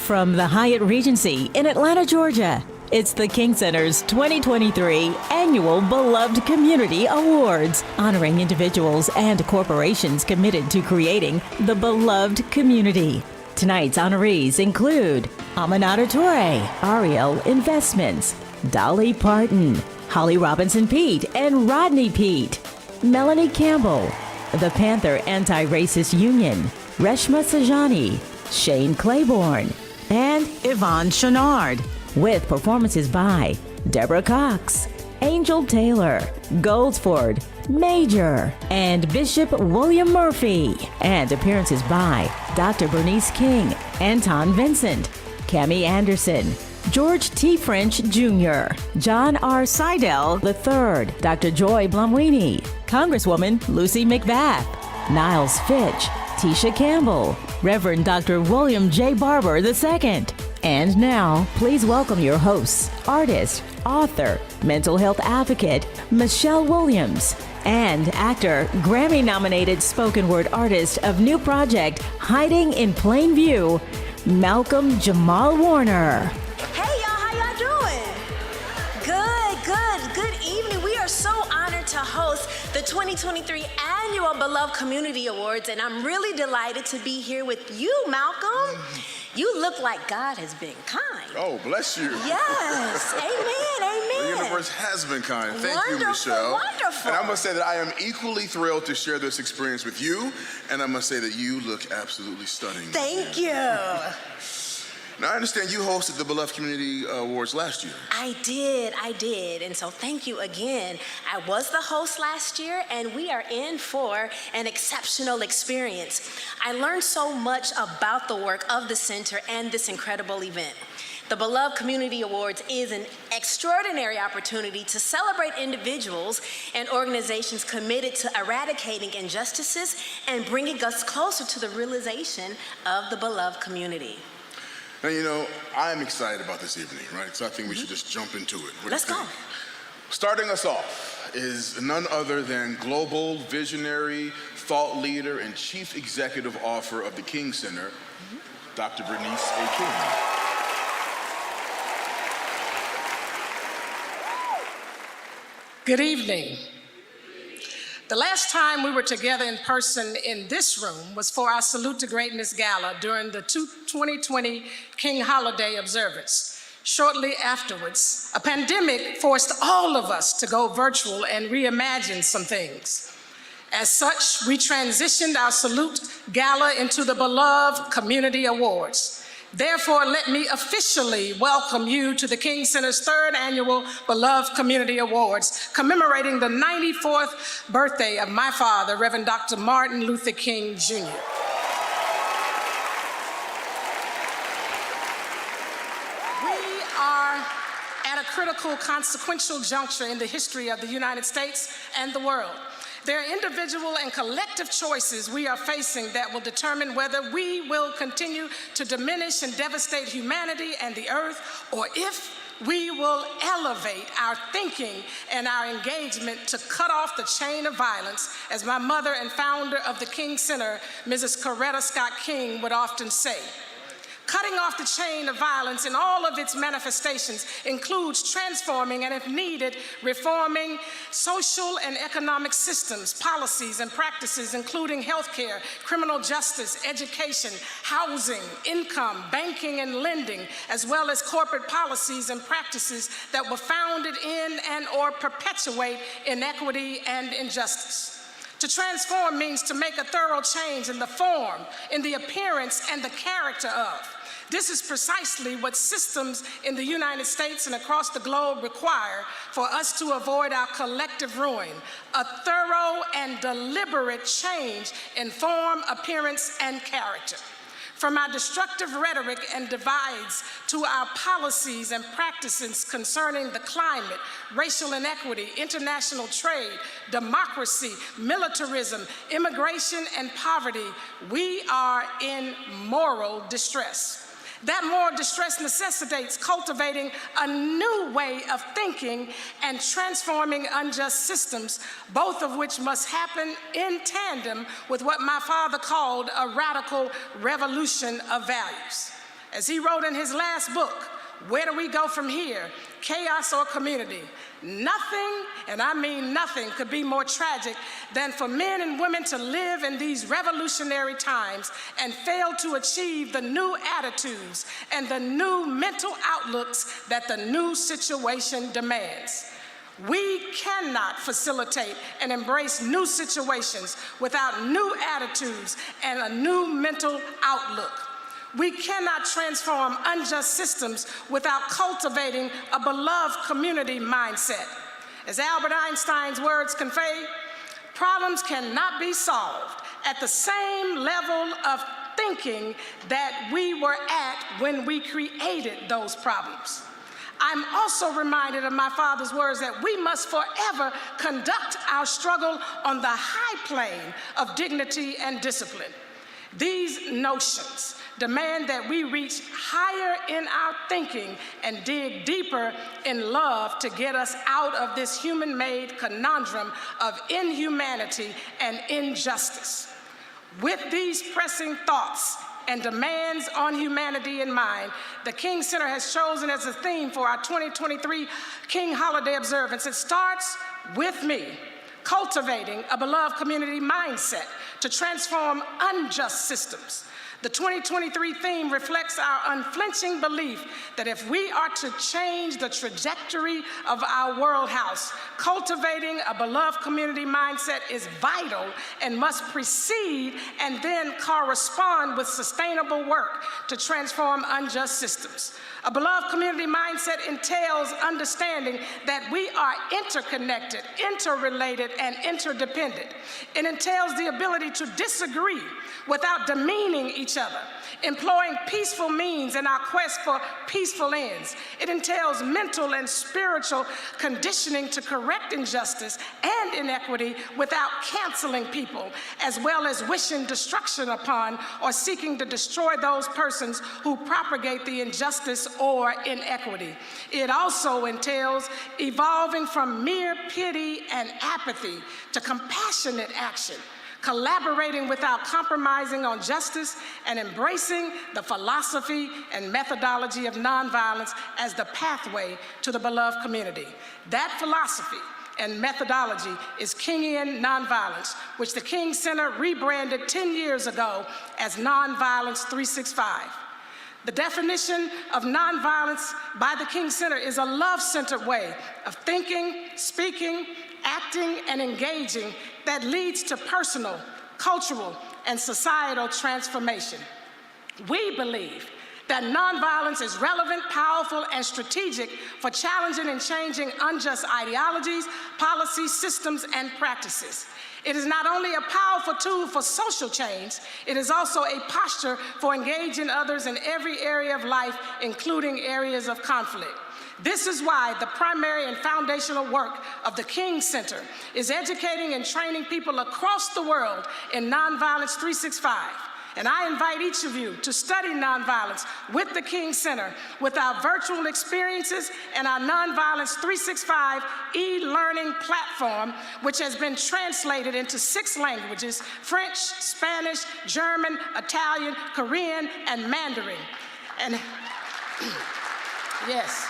From the Hyatt Regency in Atlanta, Georgia, it's the King Center's 2023 Annual Beloved Community Awards, honoring individuals and corporations committed to creating the beloved community. Tonight's honorees include Aminata Toure, Ariel Investments, Dolly Parton, Holly Robinson Peete and Rodney Peete, Melanie Campbell, the Panther Anti-Racist Union, Reshma Sajani, Shane Claiborne, and Yvonne Chouinard, with performances by Deborah Cox, Angel Taylor, Goldsford, Major, and Bishop William Murphy, and appearances by Dr. Bernice King, Anton Vincent, Cammie Anderson, George T. French Jr., John R. Seidel III, Dr. Joy Blumweenie, Congresswoman Lucy McBath, Niles Fitch, Tisha Campbell, Reverend Dr. William J. Barber II. And now, please welcome your hosts, artist, author, mental health advocate, Michelle Williams, and actor, Grammy-nominated spoken word artist of new project, Hiding in Plain View, Malcolm Jamal Warner. Hey, y'all, how y'all doing? Good evening. We are so honored to host the 2023 Annual Beloved Community Awards, and I'm really delighted to be here with you, Malcolm. You look like God has been kind. Oh, bless you. Yes, amen. The universe has been kind. Thank you, Wonderful, Michelle. wonderful. And I must say that I am equally thrilled to share this experience with you, and I must say that you look absolutely stunning. Thank you. Now, I understand you hosted the Beloved Community Awards last year. I did. And so thank you again. I was the host last year, and we are in for an exceptional experience. I learned so much about the work of the center and this incredible event. The Beloved Community Awards is an extraordinary opportunity to celebrate individuals and organizations committed to eradicating injustices and bringing us closer to the realization of the beloved community. Now, you know, I'm excited about this evening, right? So I think we should just jump into it. Let's go. Starting us off is none other than global visionary, thought leader, and chief executive officer of the King Center, Dr. Bernice A. King. Good evening. The last time we were together in person in this room was for our Salute to Greatness Gala during the 2020 King Holiday observance. Shortly afterwards, a pandemic forced all of us to go virtual and reimagine some things. As such, we transitioned our Salute Gala into the Beloved Community Awards. Therefore, let me officially welcome you to the King Center's 3rd Annual Beloved Community Awards, commemorating the 94th birthday of my father, Reverend Dr. Martin Luther King, Jr. We are at a critical, consequential juncture in the history of the United States and the world. There are individual and collective choices we are facing that will determine whether we will continue to diminish and devastate humanity and the earth, or if we will elevate our thinking and our engagement to cut off the chain of violence, as my mother and founder of the King Center, Mrs. Coretta Scott King, would often say. Cutting off the chain of violence in all of its manifestations includes transforming and, if needed, reforming social and economic systems, policies, and practices, including healthcare, criminal justice, education, housing, income, banking, and lending, as well as corporate policies and practices that were founded in and/or perpetuate inequity and injustice. To transform means to make a thorough change in the form, in the appearance, and the character of. This is precisely what systems in the United States and across the globe require for us to avoid our collective ruin, a thorough and deliberate change in form, appearance, and character. From our destructive rhetoric and divides to our policies and practices concerning the climate, racial inequity, international trade, democracy, militarism, immigration, and poverty, we are in moral distress. That moral distress necessitates cultivating a new way of thinking and transforming unjust systems, both of which must happen in tandem with what my father called a radical revolution of values. As he wrote in his last book, Where Do We Go From Here? Chaos or Community? Nothing, and I mean nothing, could be more tragic than for men and women to live in these revolutionary times and fail to achieve the new attitudes and the new mental outlooks that the new situation demands. We cannot facilitate and embrace new situations without new attitudes and a new mental outlook. We cannot transform unjust systems without cultivating a beloved community mindset. As Albert Einstein's words convey, problems cannot be solved at the same level of thinking that we were at when we created those problems. I'm also reminded of my father's words that we must forever conduct our struggle on the high plane of dignity and discipline. These notions demand that we reach higher in our thinking and dig deeper in love to get us out of this human-made conundrum of inhumanity and injustice. With these pressing thoughts and demands on humanity in mind, the King Center has chosen as a theme for our 2023 King Holiday observance. It starts with me, cultivating a beloved community mindset to transform unjust systems. The 2023 theme reflects our unflinching belief that if we are to change the trajectory of our world house, cultivating a beloved community mindset is vital and must precede and then correspond with sustainable work to transform unjust systems. A beloved community mindset entails understanding that we are interconnected, interrelated, and interdependent. It entails the ability to disagree without demeaning each other, employing peaceful means in our quest for peaceful ends. It entails mental and spiritual conditioning to correct injustice and inequity without canceling people, as well as wishing destruction upon or seeking to destroy those persons who propagate the injustice or inequity. It also entails evolving from mere pity and apathy to compassionate action, collaborating without compromising on justice, and embracing the philosophy and methodology of nonviolence as the pathway to the beloved community. That philosophy and methodology is Kingian Nonviolence, which the King Center rebranded 10 years ago as Nonviolence 365. The definition of nonviolence by the King Center is a love-centered way of thinking, speaking, acting, and engaging that leads to personal, cultural, and societal transformation. We believe that nonviolence is relevant, powerful, and strategic for challenging and changing unjust ideologies, policies, systems, and practices. It is not only a powerful tool for social change, it is also a posture for engaging others in every area of life, including areas of conflict. This is why the primary and foundational work of the King Center is educating and training people across the world in Nonviolence 365. And I invite each of you to study nonviolence with the King Center with our virtual experiences and our Nonviolence 365 e-learning platform, which has been translated into 6 languages: French, Spanish, German, Italian, Korean, and Mandarin. And yes.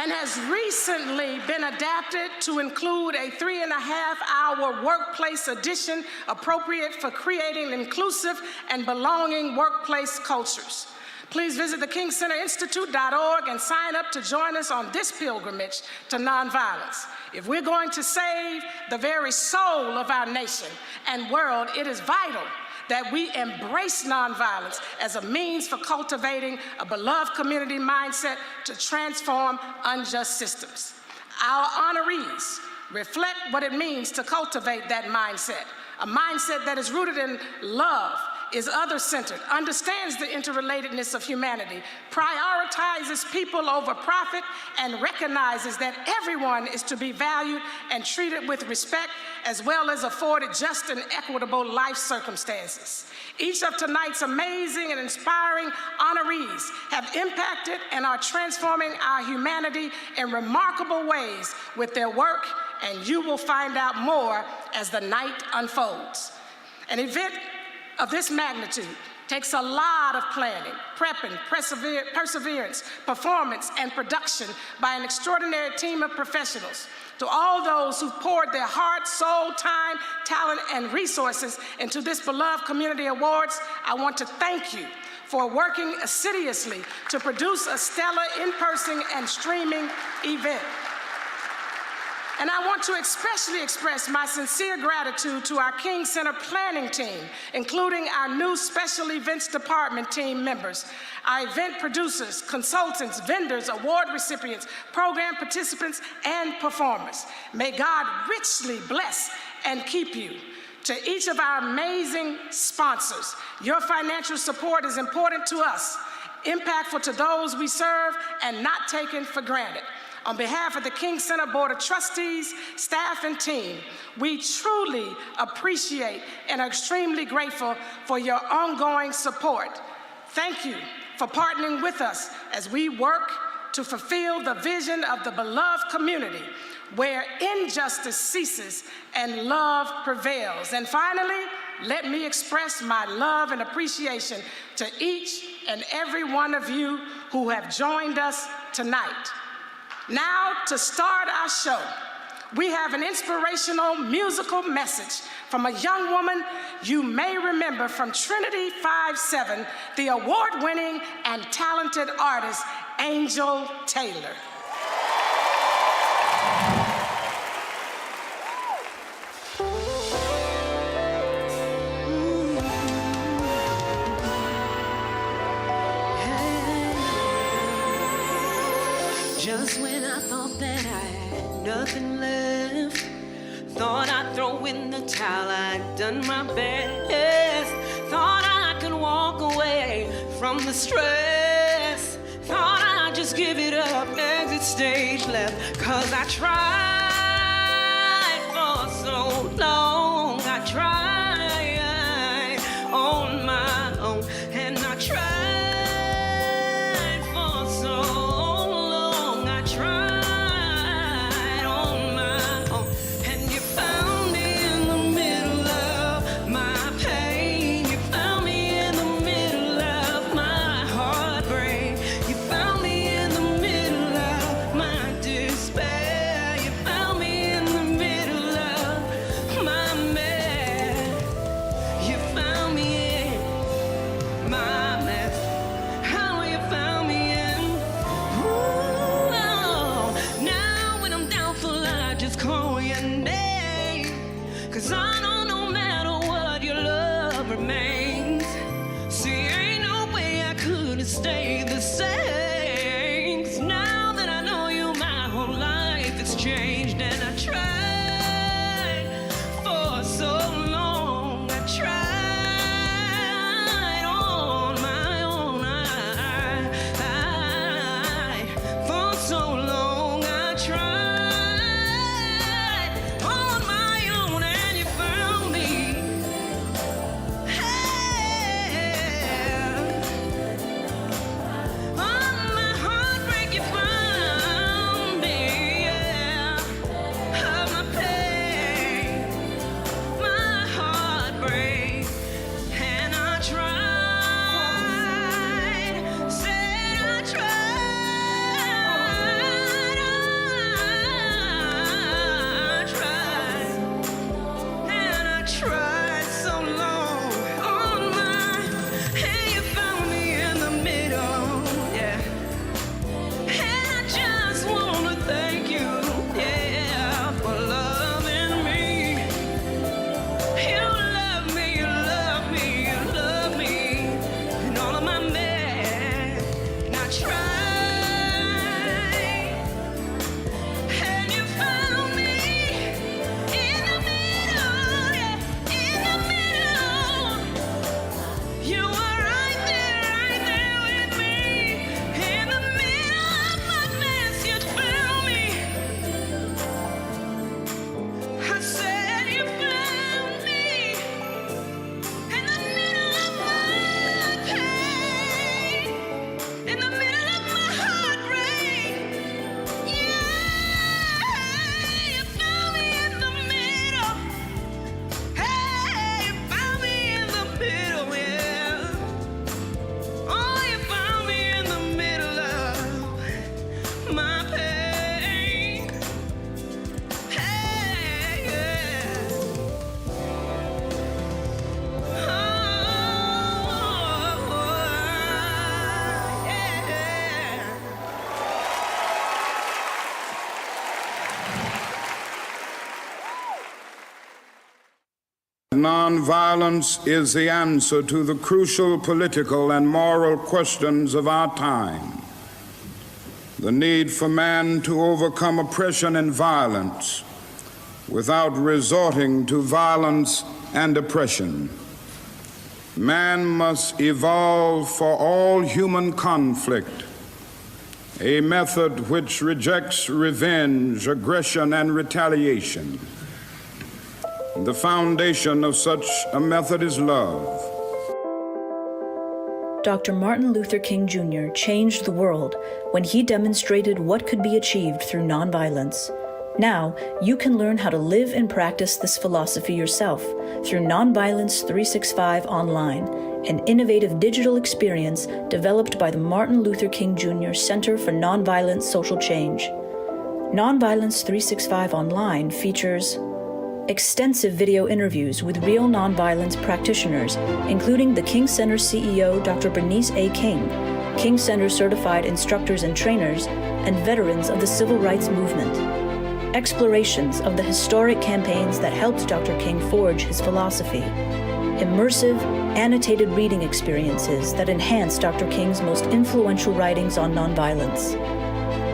And has recently been adapted to include a 3.5-hour workplace edition appropriate for creating inclusive and belonging workplace cultures. Please visit thekingcenterinstitute.org and sign up to join us on this pilgrimage to nonviolence. If we're going to save the very soul of our nation and world, it is vital that we embrace nonviolence as a means for cultivating a beloved community mindset to transform unjust systems. Our honorees reflect what it means to cultivate that mindset, a mindset that is rooted in love, is other-centered, understands the interrelatedness of humanity, prioritizes people over profit, and recognizes that everyone is to be valued and treated with respect, as well as afforded just and equitable life circumstances. Each of tonight's amazing and inspiring honorees have impacted and are transforming our humanity in remarkable ways with their work, and you will find out more as the night unfolds. An event of this magnitude takes a lot of planning, prepping, perseverance, performance, and production by an extraordinary team of professionals. To all those who poured their heart, soul, time, talent, and resources into this beloved Community Awards, I want to thank you for working assiduously to produce a stellar in-person and streaming event. And I want to especially express my sincere gratitude to our King Center planning team, including our new special events department team members, our event producers, consultants, vendors, award recipients, program participants, and performers. May God richly bless and keep you. To each of our amazing sponsors, your financial support is important to us, impactful to those we serve, and not taken for granted. On behalf of the King Center Board of Trustees, staff, and team, we truly appreciate and are extremely grateful for your ongoing support. Thank you for partnering with us as we work to fulfill the vision of the beloved community where injustice ceases and love prevails. And finally, let me express my love and appreciation to each and every one of you who have joined us tonight. Now, to start our show, we have an inspirational musical message from a young woman you may remember from Trinity 5-7, the award-winning and talented artist, Angel Taylor. Just when I thought that I had nothing left, thought I'd throw in the towel, I'd done my best, thought I could walk away from the stress, thought I'd just give it up, exit stage left, 'cause I tried for so long, I tried on my own, and I tried. My nonviolence is the answer to the crucial political and moral questions of our time. The need for man to overcome oppression and violence without resorting to violence and oppression. Man must evolve for all human conflict a method which rejects revenge, aggression, and retaliation. The foundation of such a method is love. Dr. Martin Luther King Jr. changed the world when he demonstrated what could be achieved through nonviolence. Now, you can learn how to live and practice this philosophy yourself through Nonviolence 365 Online, an innovative digital experience developed by the Martin Luther King Jr. Center for Nonviolent Social Change. Nonviolence 365 Online features extensive video interviews with real nonviolence practitioners, including the King Center CEO, Dr. Bernice A. King, King Center certified instructors and trainers, and veterans of the civil rights movement. Explorations of the historic campaigns that helped Dr. King forge his philosophy. Immersive, annotated reading experiences that enhance Dr. King's most influential writings on nonviolence.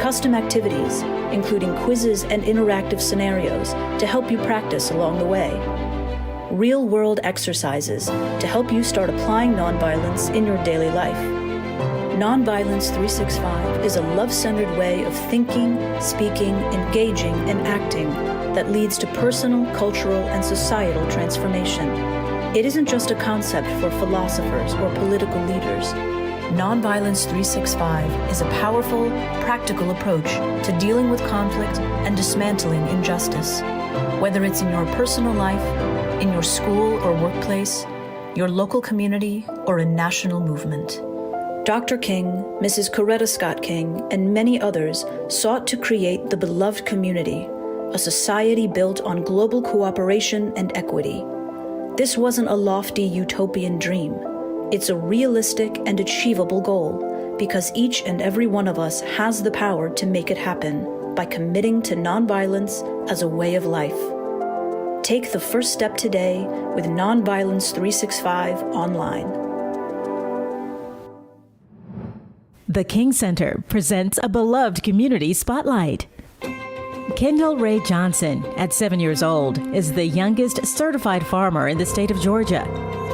Custom activities, including quizzes and interactive scenarios to help you practice along the way. Real-world exercises to help you start applying nonviolence in your daily life. Nonviolence 365 is a love-centered way of thinking, speaking, engaging, and acting that leads to personal, cultural, and societal transformation. It isn't just a concept for philosophers or political leaders. Nonviolence 365 is a powerful, practical approach to dealing with conflict and dismantling injustice. Whether it's in your personal life, in your school or workplace, your local community, or a national movement. Dr. King, Mrs. Coretta Scott King, and many others sought to create the beloved community, a society built on global cooperation and equity. This wasn't a lofty utopian dream. It's a realistic and achievable goal because each and every one of us has the power to make it happen by committing to nonviolence as a way of life. Take the first step today with Nonviolence 365 Online. The King Center presents a beloved community spotlight. Kendall Ray Johnson, at 7 years old, is the youngest certified farmer in the state of Georgia.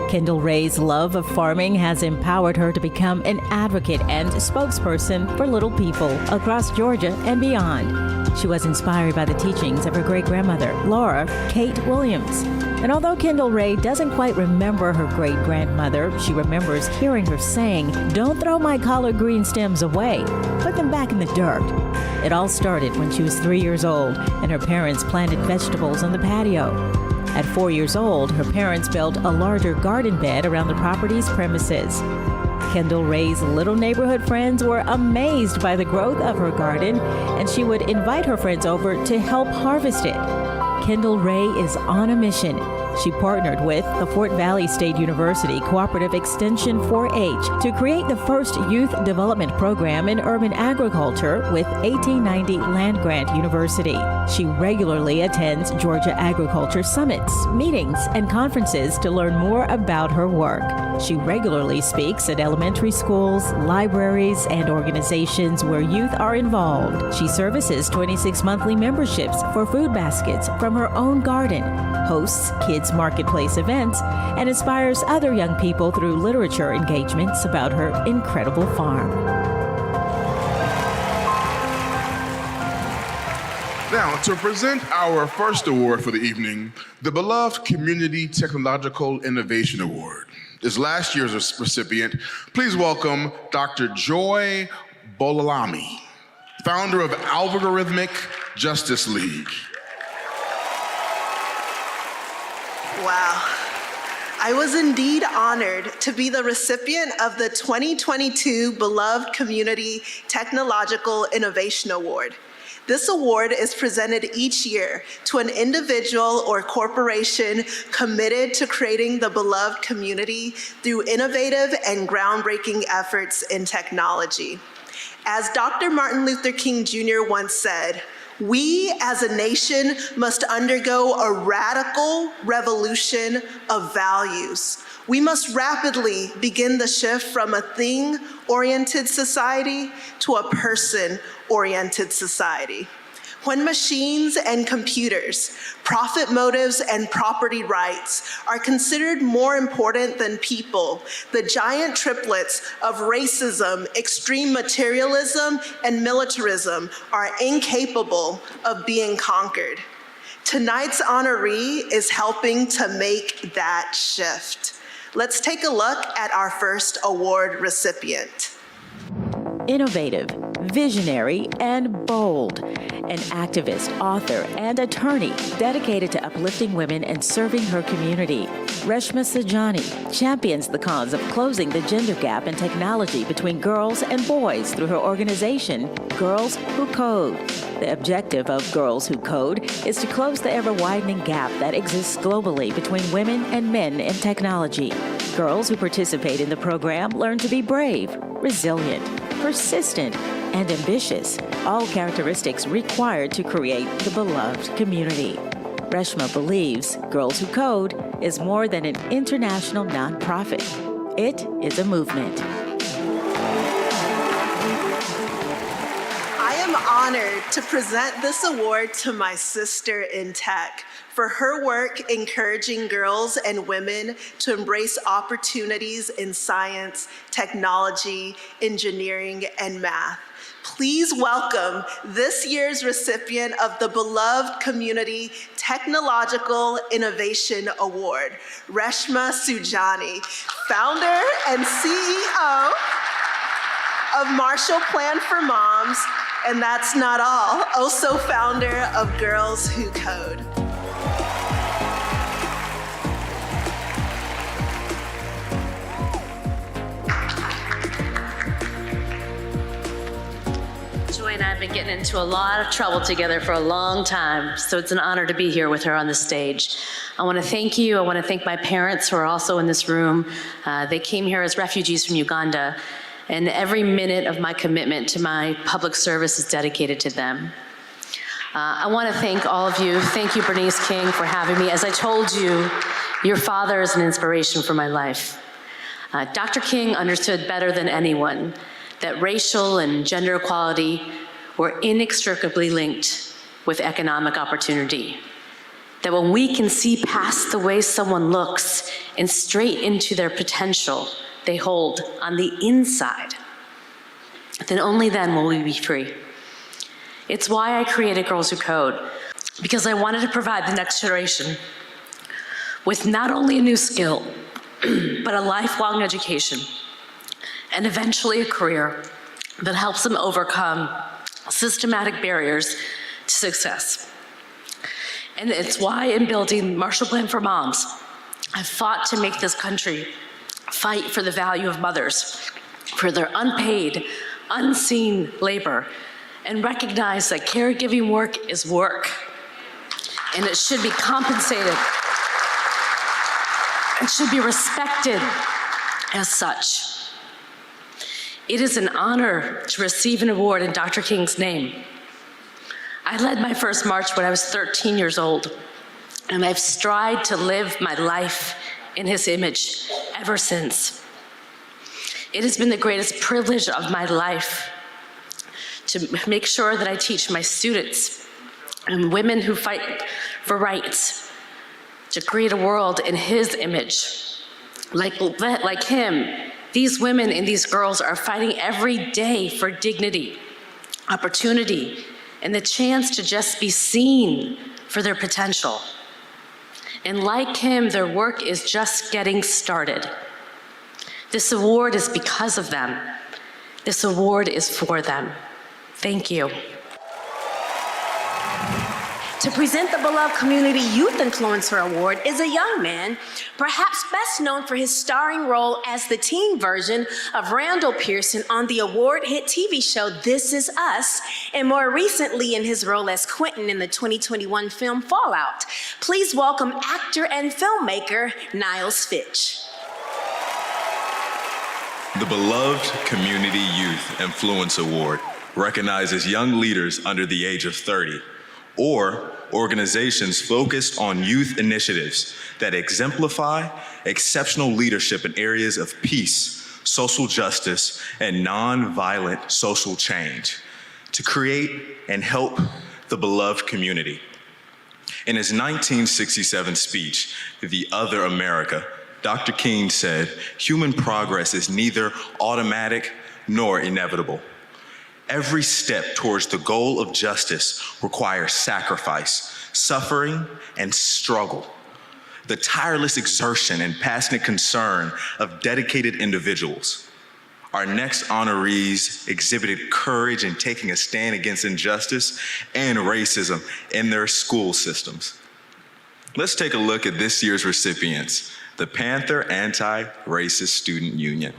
Kendall Ray's love of farming has empowered her to become an advocate and spokesperson for little people across Georgia and beyond. She was inspired by the teachings of her great-grandmother, Laura Kate Williams. And although Kendall Ray doesn't quite remember her great-grandmother, she remembers hearing her saying, "Don't throw my collard green stems away. Put them back in the dirt." It all started when she was 3 years old and her parents planted vegetables on the patio. At 4 years old, her parents built a larger garden bed around the property's premises. Kendall Ray's little neighborhood friends were amazed by the growth of her garden, and she would invite her friends over to help harvest it. Kendall Ray is on a mission. She partnered with the Fort Valley State University Cooperative Extension 4-H to create the first youth development program in urban agriculture with 1890 Land Grant University. She regularly attends Georgia Agriculture Summits, meetings, and conferences to learn more about her work. She regularly speaks at elementary schools, libraries, and organizations where youth are involved. She services 26 monthly memberships for food baskets from her own garden, hosts kids' marketplace events, and inspires other young people through literature engagements about her incredible farm. Now, to present our first award for the evening, the Beloved Community Technological Innovation Award is last year's recipient. Please welcome Dr. Joy Bolalami, founder of Algorithmic Justice League. Wow. I was indeed honored to be the recipient of the 2022 Beloved Community Technological Innovation Award. This award is presented each year to an individual or corporation committed to creating the beloved community through innovative and groundbreaking efforts in technology. As Dr. Martin Luther King Jr. once said, We as a nation must undergo a radical revolution of values. We must rapidly begin the shift from a thing-oriented society to a person-oriented society. When machines and computers, profit motives and property rights are considered more important than people, the giant triplets of racism, extreme materialism, and militarism are incapable of being conquered. Tonight's honoree is helping to make that shift. Let's take a look at our first award recipient. Innovative, visionary, and bold. An activist, author, and attorney dedicated to uplifting women and serving her community. Reshma Saujani champions the cause of closing the gender gap in technology between girls and boys through her organization, Girls Who Code. The objective of Girls Who Code is to close the ever-widening gap that exists globally between women and men in technology. Girls who participate in the program learn to be brave, resilient, persistent, and ambitious, all characteristics required to create the beloved community. Reshma believes Girls Who Code is more than an international nonprofit. It is a movement. I am honored to present this award to my sister in tech for her work encouraging girls and women to embrace opportunities in science, technology, engineering, and math. Please welcome this year's recipient of the Beloved Community Technological Innovation Award, Reshma Saujani, founder and CEO of Marshall Plan for Moms, and that's not all, also founder of Girls Who Code. Joy and I have been getting into a lot of trouble together for a long time, so it's an honor to be here with her on the stage. I want to thank you. I want to thank my parents who are also in this room. They came here as refugees from Uganda, and every minute of my commitment to my public service is dedicated to them. I want to thank all of you. Thank you, Bernice King, for having me. As I told you, your father is an inspiration for my life. Dr. King understood better than anyone that racial and gender equality were inextricably linked with economic opportunity. That when we can see past the way someone looks and straight into their potential they hold on the inside, then only then will we be free. It's why I created Girls Who Code, because I wanted to provide the next generation with not only a new skill, but a lifelong education, and eventually a career that helps them overcome systematic barriers to success. And it's why in building Marshall Plan for Moms, I've fought to make this country fight for the value of mothers, for their unpaid, unseen labor, and recognize that caregiving work is work, and it should be compensated. It should be respected as such. It is an honor to receive an award in Dr. King's name. I led my first march when I was 13 years old, and I've strived to live my life in his image ever since. It has been the greatest privilege of my life to make sure that I teach my students and women who fight for rights to create a world in his image. Like him, these women and these girls are fighting every day for dignity, opportunity, and the chance to just be seen for their potential. And like him, their work is just getting started. This award is because of them. This award is for them. Thank you. To present the Beloved Community Youth Influencer Award is a young man, perhaps best known for his starring role as the teen version of Randall Pearson on the award hit TV show This Is Us, and more recently in his role as Quentin in the 2021 film Fallout. Please welcome actor and filmmaker Niles Fitch. The Beloved Community Youth Influence Award recognizes young leaders under the age of 30, or organizations focused on youth initiatives that exemplify exceptional leadership in areas of peace, social justice, and nonviolent social change to create and help the beloved community. In his 1967 speech, The Other America, Dr. King said, "Human progress is neither automatic nor inevitable. Every step towards the goal of justice requires sacrifice, suffering, and struggle. The tireless exertion and passionate concern of dedicated individuals. Our next honorees exhibited courage in taking a stand against injustice and racism in their school systems." Let's take a look at this year's recipients, the Panther Anti-Racist Student Union.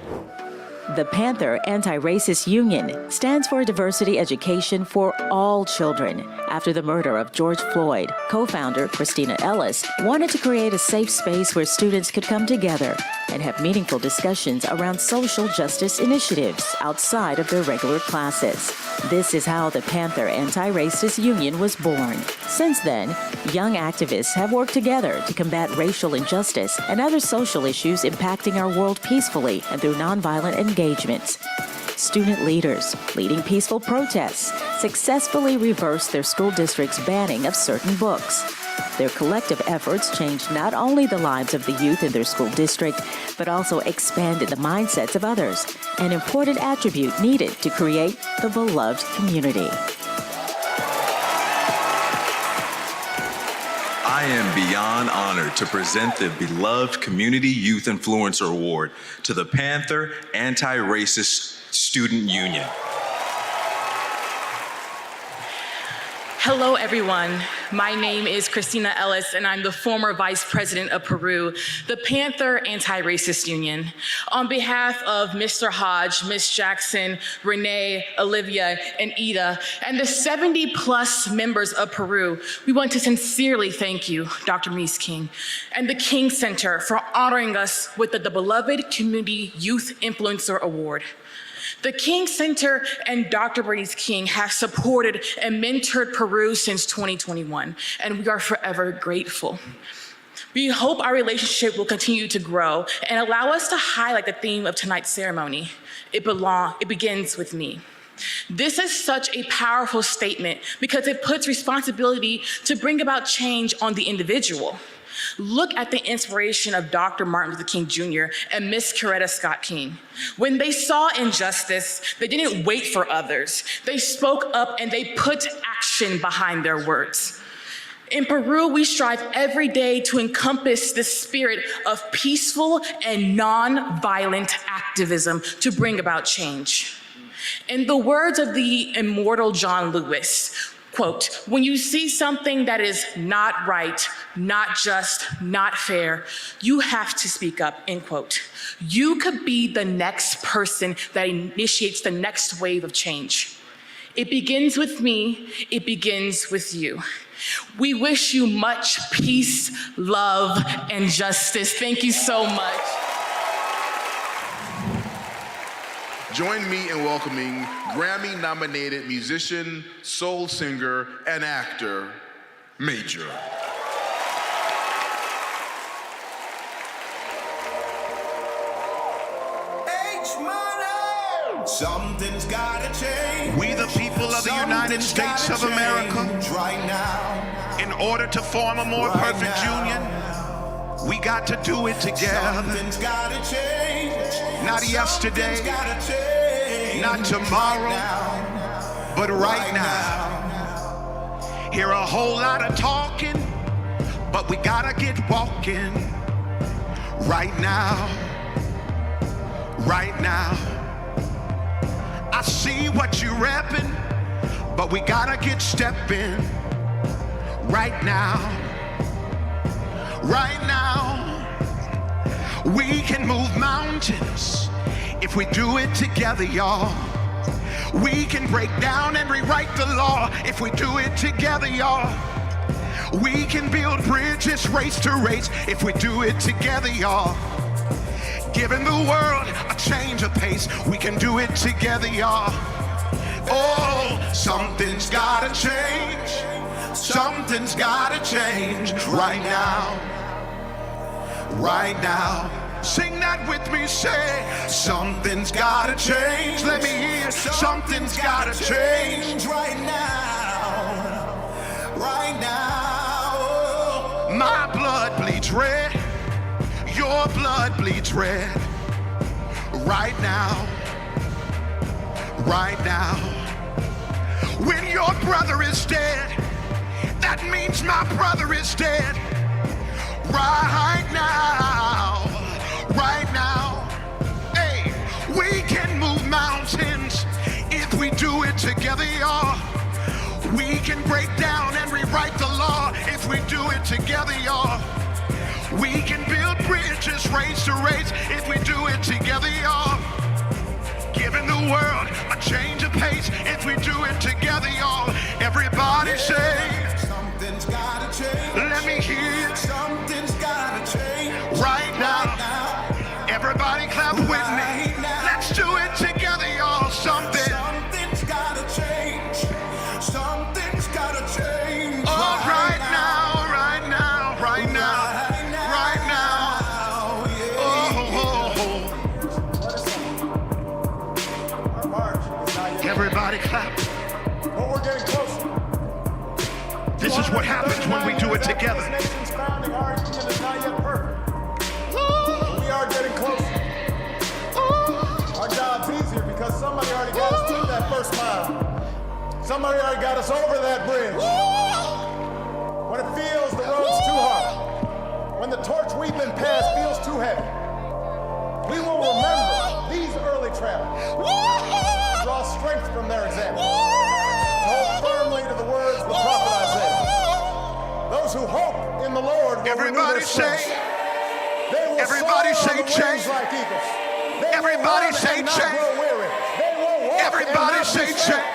The Panther Anti-Racist Union stands for diversity education for all children. After the murder of George Floyd, co-founder Christina Ellis wanted to create a safe space where students could come together and have meaningful discussions around social justice initiatives outside of their regular classes. This is how the Panther Anti-Racist Union was born. Since then, young activists have worked together to combat racial injustice and other social issues impacting our world peacefully and through nonviolent engagements. Student leaders leading peaceful protests successfully reversed their school district's banning of certain books. Their collective efforts changed not only the lives of the youth in their school district, but also expanded the mindsets of others, an important attribute needed to create the beloved community. I am beyond honored to present the Beloved Community Youth Influencer Award to the Panther Anti-Racist Student Union. Hello, everyone. My name is Christina Ellis, and I'm the former Vice President of Peru, the Panther Anti-Racist Union. On behalf of Mr. Hodge, Ms. Jackson, Renee, Olivia, and Ida, and the 70-plus members of Peru, we want to sincerely thank you, Dr. Mies King, and the King Center for honoring us with the Beloved Community Youth Influencer Award. The King Center and Dr. Bernice King have supported and mentored Peru since 2021, and we are forever grateful. We hope our relationship will continue to grow and allow us to highlight the theme of tonight's ceremony. It begins with me. This is such a powerful statement because it puts responsibility to bring about change on the individual. Look at the inspiration of Dr. Martin Luther King Jr. and Miss Coretta Scott King. When they saw injustice, they didn't wait for others. They spoke up and they put action behind their words. In Peru, we strive every day to encompass the spirit of peaceful and non-violent activism to bring about change. In the words of the immortal John Lewis, quote, "When you see something that is not right, not just, not fair, you have to speak up," end quote. You could be the next person that initiates the next wave of change. It begins with me, it begins with you. We wish you much peace, love, and justice. Thank you so much. Join me in welcoming Grammy-nominated musician, soul singer, and actor, Major. Something's gotta change. We the people of the United States of America, right now. in order to form a more perfect union, we got to do it together. Something's gotta change. Not yesterday, Gotta change. not tomorrow, but right now. Hear a whole lot of talking, but we gotta get walking. Right now, right now. I see what you're repping, but we gotta get stepping. Right now, right now. We can move mountains if we do it together, y'all. We can break down and rewrite the law if we do it together, y'all. We can build bridges race to race if we do it together, y'all. Giving the world a change of pace, we can do it together, y'all. Oh, something's gotta change. Something's gotta change right now. Right now. Sing that with me, say, something's gotta change. Let me hear, something's gotta change right now. Right now. Oh. My blood bleeds red. Your blood bleeds red. Right now. Right now. When your brother is dead, that means my brother is dead. Right now. Right now. Hey, we can move mountains if we do it together, y'all. We can break down and rewrite the law if we do it together, y'all. We can build bridges, race to race, if we do it together, y'all. Giving the world a change of pace if we do it together, y'all. Everybody say, something's gotta change. Let me hear it. Something's gotta change. Right now. Everybody clap with me. Let's do it together, y'all. Something's gotta change. Something's gotta change. Oh, right now, right now, right now, right now. Oh. Everybody clap. But we're getting closer. This is what happens when we do it together. This nation's founding argument is not yet perfect. We are getting closer. Our job's easier because somebody already got us through that first mile. Somebody already got us over that bridge. When it feels the road's too hard, when the torch we've been passed feels too heavy, we will remember these early travelers. Draw strength from their example. Hold firmly to the words of the prophet Isaiah. Those who hope in the Lord will renew their strength. Everybody say change. Like eagles. Everybody say change. Everybody say change.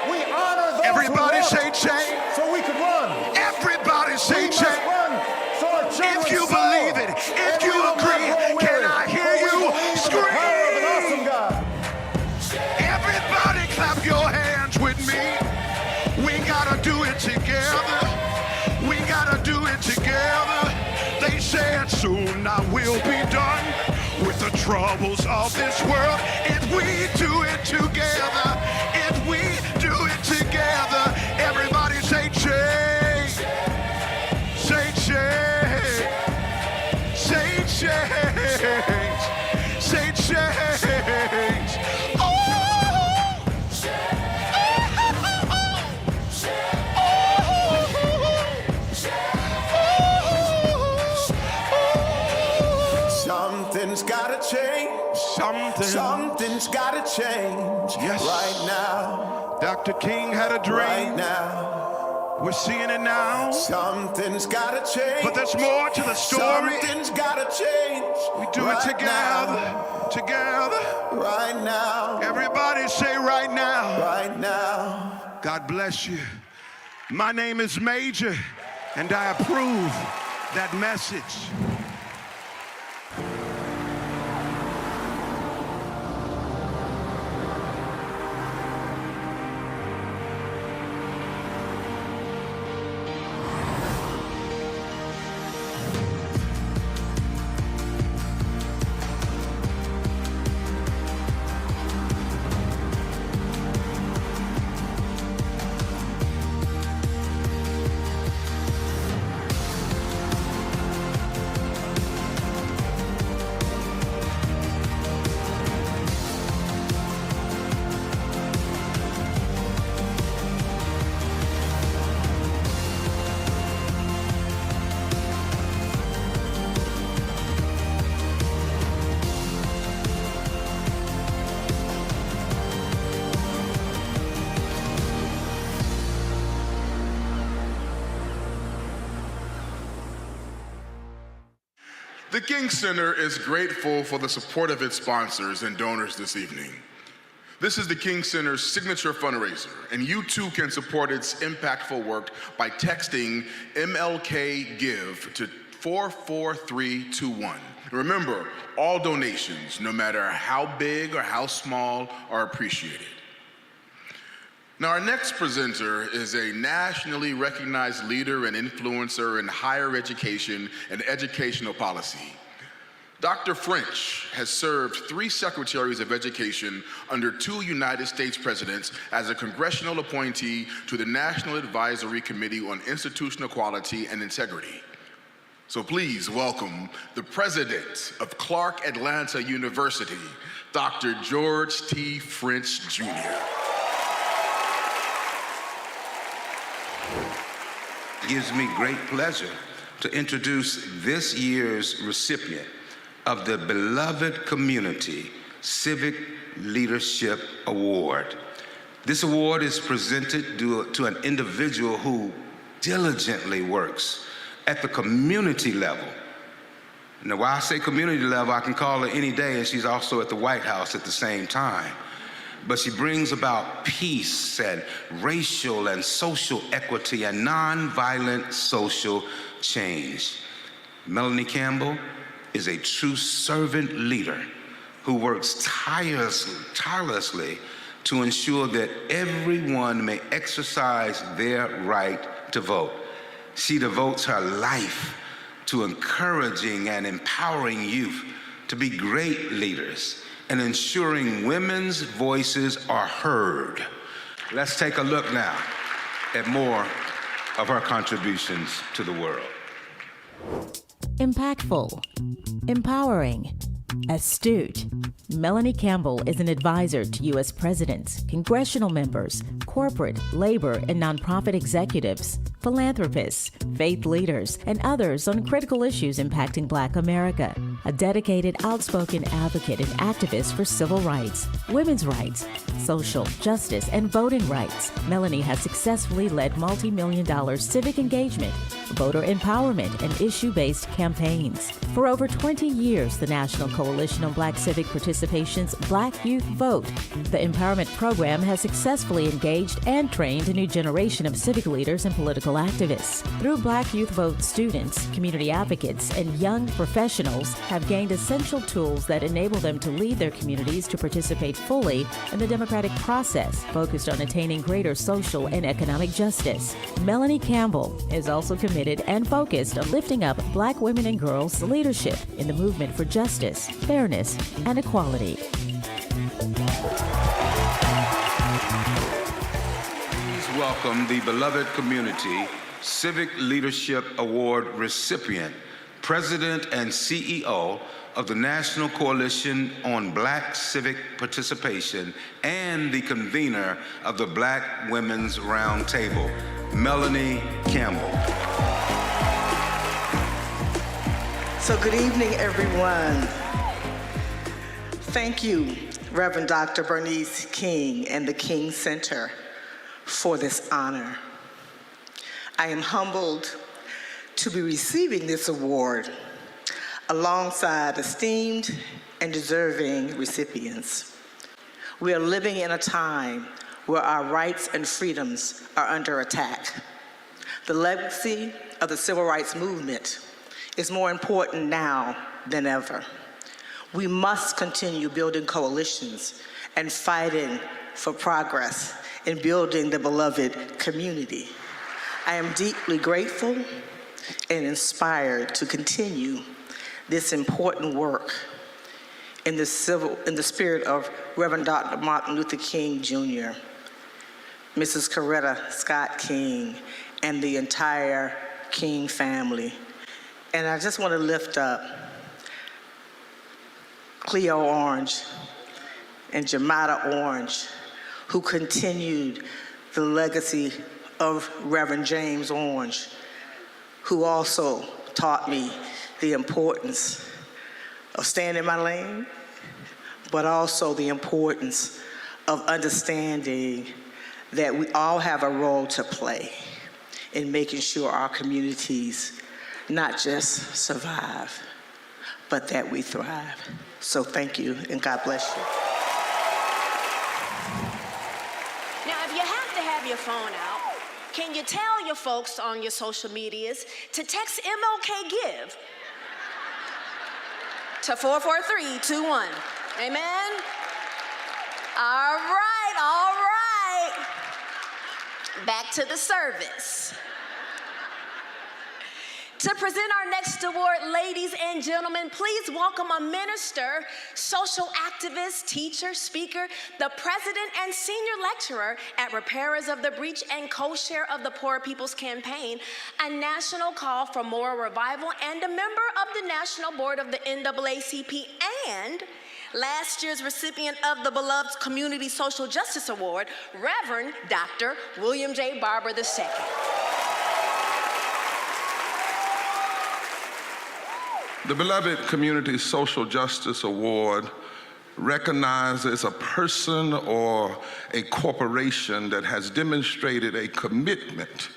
We honor those everybody who say change. So we could run. Everybody say we change. Run so our if you believe it, if you agree, can I hear you scream? Awesome God. Everybody clap your hands with me. We gotta do it together. We gotta do it together. They said soon I will be done with the troubles of this world. If we do it together, if we do it together, everybody say change, say change, say change, say change. Oh. Something's gotta change. Something's gotta change. Yes. Right now. Dr. King had a dream. Right now. We're seeing it now. Something's gotta change. But there's more to the story. Something's gotta change. We do it together. Together. Right now. Everybody say right now. Right now. God bless you. My name is Major, and I approve that message. The King Center is grateful for the support of its sponsors and donors this evening. This is the King Center's signature fundraiser, and you too can support its impactful work by texting MLK Give to 44321. Remember, all donations, no matter how big or how small, are appreciated. Now, our next presenter is a nationally recognized leader and influencer in higher education and educational policy. Dr. French has served 3 secretaries of education under 2 United States presidents as a congressional appointee to the National Advisory Committee on Institutional Quality and Integrity. So please welcome the president of Clark Atlanta University, Dr. George T. French, Jr. It gives me great pleasure to introduce this year's recipient of the Beloved Community Civic Leadership Award. This award is presented to an individual who diligently works at the community level. Now, while I say community level, I can call her any day, and she's also at the White House at the same time. But she brings about peace and racial and social equity and nonviolent social change. Melanie Campbell is a true servant leader who works tirelessly to ensure that everyone may exercise their right to vote. She devotes her life to encouraging and empowering youth to be great leaders and ensuring women's voices are heard. Let's take a look now at more of her contributions to the world. Impactful, empowering, astute. Melanie Campbell is an advisor to U.S. presidents, congressional members, corporate, labor, and nonprofit executives, philanthropists, faith leaders, and others on critical issues impacting Black America. A dedicated, outspoken advocate and activist for civil rights, women's rights, social justice, and voting rights, Melanie has successfully led multi-million-dollar civic engagement, voter empowerment, and issue-based campaigns. For over 20 years, the National Coalition on Black Civic Participation's Black Youth Vote, the empowerment program, has successfully engaged and trained a new generation of civic leaders and political activists. Through Black Youth Vote, students, community advocates, and young professionals have gained essential tools that enable them to lead their communities to participate fully in the democratic process, focused on attaining greater social and economic justice. Melanie Campbell is also committed and focused on lifting up Black women and girls' leadership in the movement for justice, fairness, and equality. Please welcome the Beloved Community Civic Leadership Award recipient, President and CEO of the National Coalition on Black Civic Participation and the convener of the Black Women's Roundtable, Melanie Campbell. So good evening, everyone. Thank you, Reverend Dr. Bernice King and the King Center for this honor. I am humbled to be receiving this award alongside esteemed and deserving recipients. We are living in a time where our rights and freedoms are under attack. The legacy of the civil rights movement is more important now than ever. We must continue building coalitions and fighting for progress in building the beloved community. I am deeply grateful and inspired to continue this important work in the spirit of Reverend Dr. Martin Luther King Jr., Mrs. Coretta Scott King, and the entire King family. And I just want to lift up Cleo Orange and Jamada Orange, who continued the legacy of Reverend James Orange, who also taught me the importance of staying in my lane, but also the importance of understanding that we all have a role to play in making sure our communities not just survive, but that we thrive. So thank you, and God bless you. Now, if you have to have your phone out, can you tell your folks on your social medias to text MLK Give to 44321? Amen? All right. back to the service. To present our next award, ladies and gentlemen, please welcome a minister, social activist, teacher, speaker, the president and senior lecturer at Repairers of the Breach and co-chair of the Poor People's Campaign, a national call for moral revival, and a member of the National Board of the NAACP, and last year's recipient of the beloved Community Social Justice Award, Reverend Dr. William J. Barber II. The beloved Community Social Justice Award recognizes a person or a corporation that has demonstrated a commitment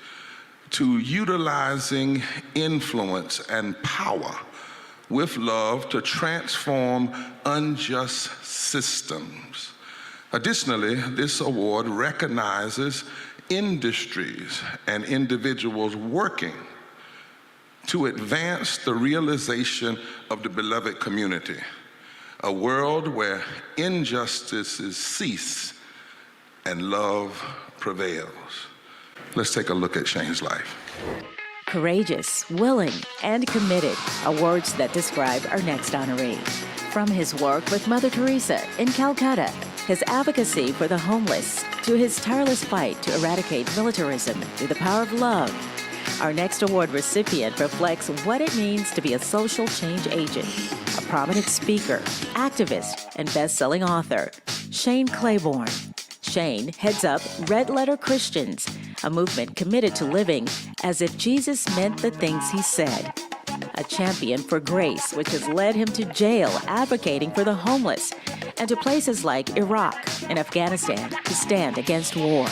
to utilizing influence and power with love to transform unjust systems. Additionally, this award recognizes industries and individuals working to advance the realization of the beloved community, a world where injustices cease and love prevails. Let's take a look at Shane's life. Courageous, willing, and committed are words that describe our next honoree. From his work with Mother Teresa in Calcutta, his advocacy for the homeless, to his tireless fight to eradicate militarism through the power of love, our next award recipient reflects what it means to be a social change agent, a prominent speaker, activist, and best-selling author, Shane Claiborne. Shane heads up Red Letter Christians, a movement committed to living as if Jesus meant the things he said. A champion for grace, which has led him to jail advocating for the homeless, and to places like Iraq and Afghanistan to stand against war.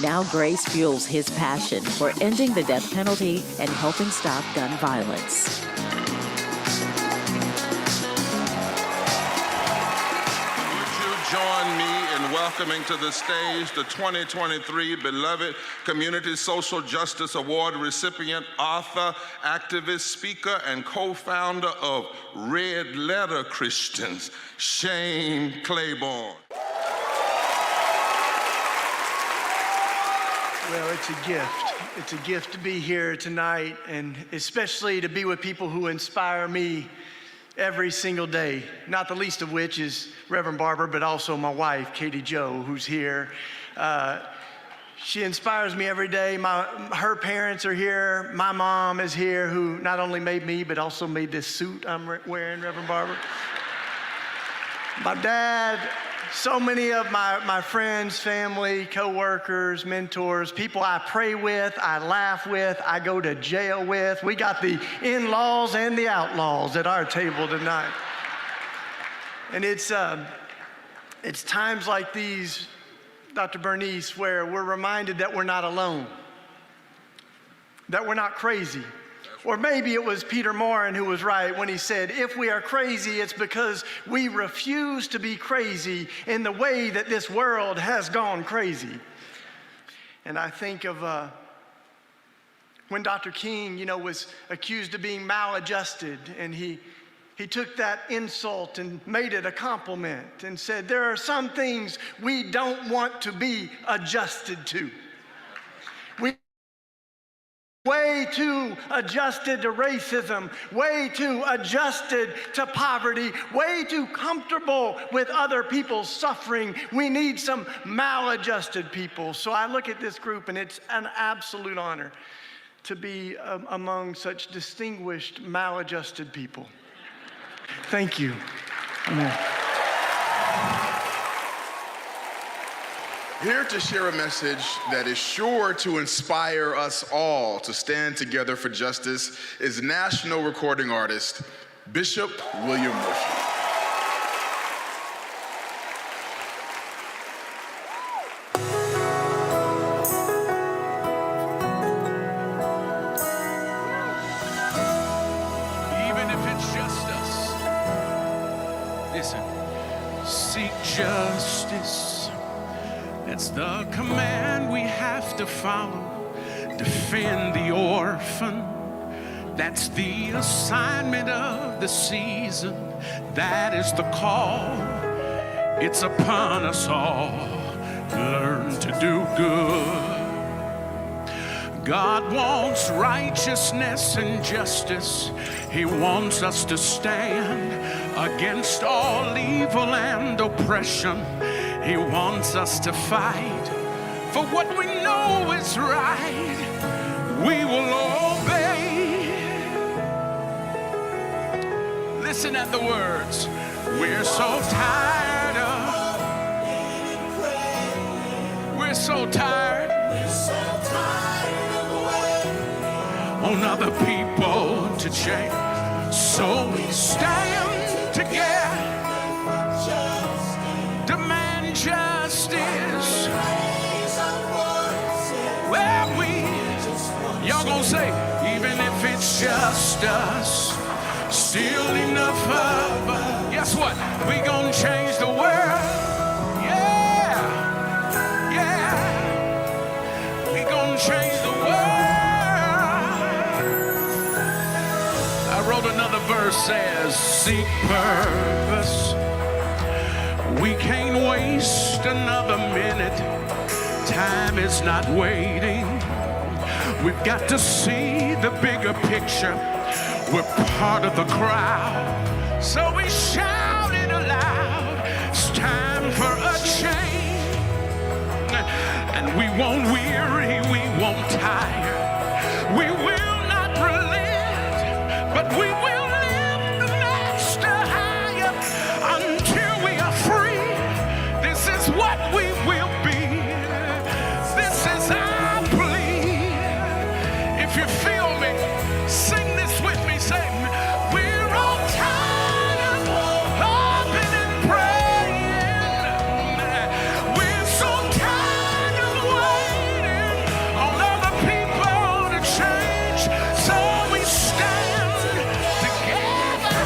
Now grace fuels his passion for ending the death penalty and helping stop gun violence. Would you join me in welcoming to the stage the 2023 Beloved Community Social Justice Award recipient, author, activist, speaker, and co-founder of Red Letter Christians, Shane Claiborne. Well, it's a gift. It's a gift to be here tonight, and especially to be with people who inspire me every single day, not the least of which is Reverend Barber, but also my wife, Katie Jo, who's here. She inspires me every day. Her parents are here. My mom is here, who not only made me, but also made this suit I'm wearing, Reverend Barber. My dad, so many of my friends, family, co-workers, mentors, people I pray with, I laugh with, I go to jail with. We got the in-laws and the outlaws at our table tonight. And it's times like these, Dr. Bernice, where we're reminded that we're not alone, that we're not crazy. Or maybe it was Peter Morin who was right when he said, if we are crazy, it's because we refuse to be crazy in the way that this world has gone crazy. And I think of when Dr. King, was accused of being maladjusted, and he took that insult and made it a compliment and said, there are some things we don't want to be adjusted to. Way too adjusted to racism, way too adjusted to poverty, way too comfortable with other people's suffering. We need some maladjusted people. So I look at this group, and it's an absolute honor to be among such distinguished maladjusted people. Thank you. Amen. Here to share a message that is sure to inspire us all to stand together for justice is national recording artist, Bishop William Murphy. Even if it's just us, listen, seek justice. That's the command we have to follow. Defend the orphan. That's the assignment of the season. That is the call. It's upon us all. Learn to do good. God wants righteousness and justice. He wants us to stand against all evil and oppression. He wants us to fight for what we know is right. We will obey. Listen at the words. We're so tired of. We're so tired. We're so tired of waiting on other people to change. So we stand together, demand justice. Well, y'all gonna say, even if it's just us, still enough of us. Guess what? We gonna change the world. Yeah, yeah. We gonna change the world. I wrote another verse, says, seek purpose. We can't waste another minute. Time is not waiting. We've got to see the bigger picture. We're part of the crowd. So we shout it aloud. It's time for a change. And we won't weary, we won't tire. We will not relent, but we will lift the master higher until we are free. This is what we will be. This is our plea. If you feel me, sing this with me. Say, we're all tired of hoping and praying. We're so tired of waiting on other people to change. So we stand together.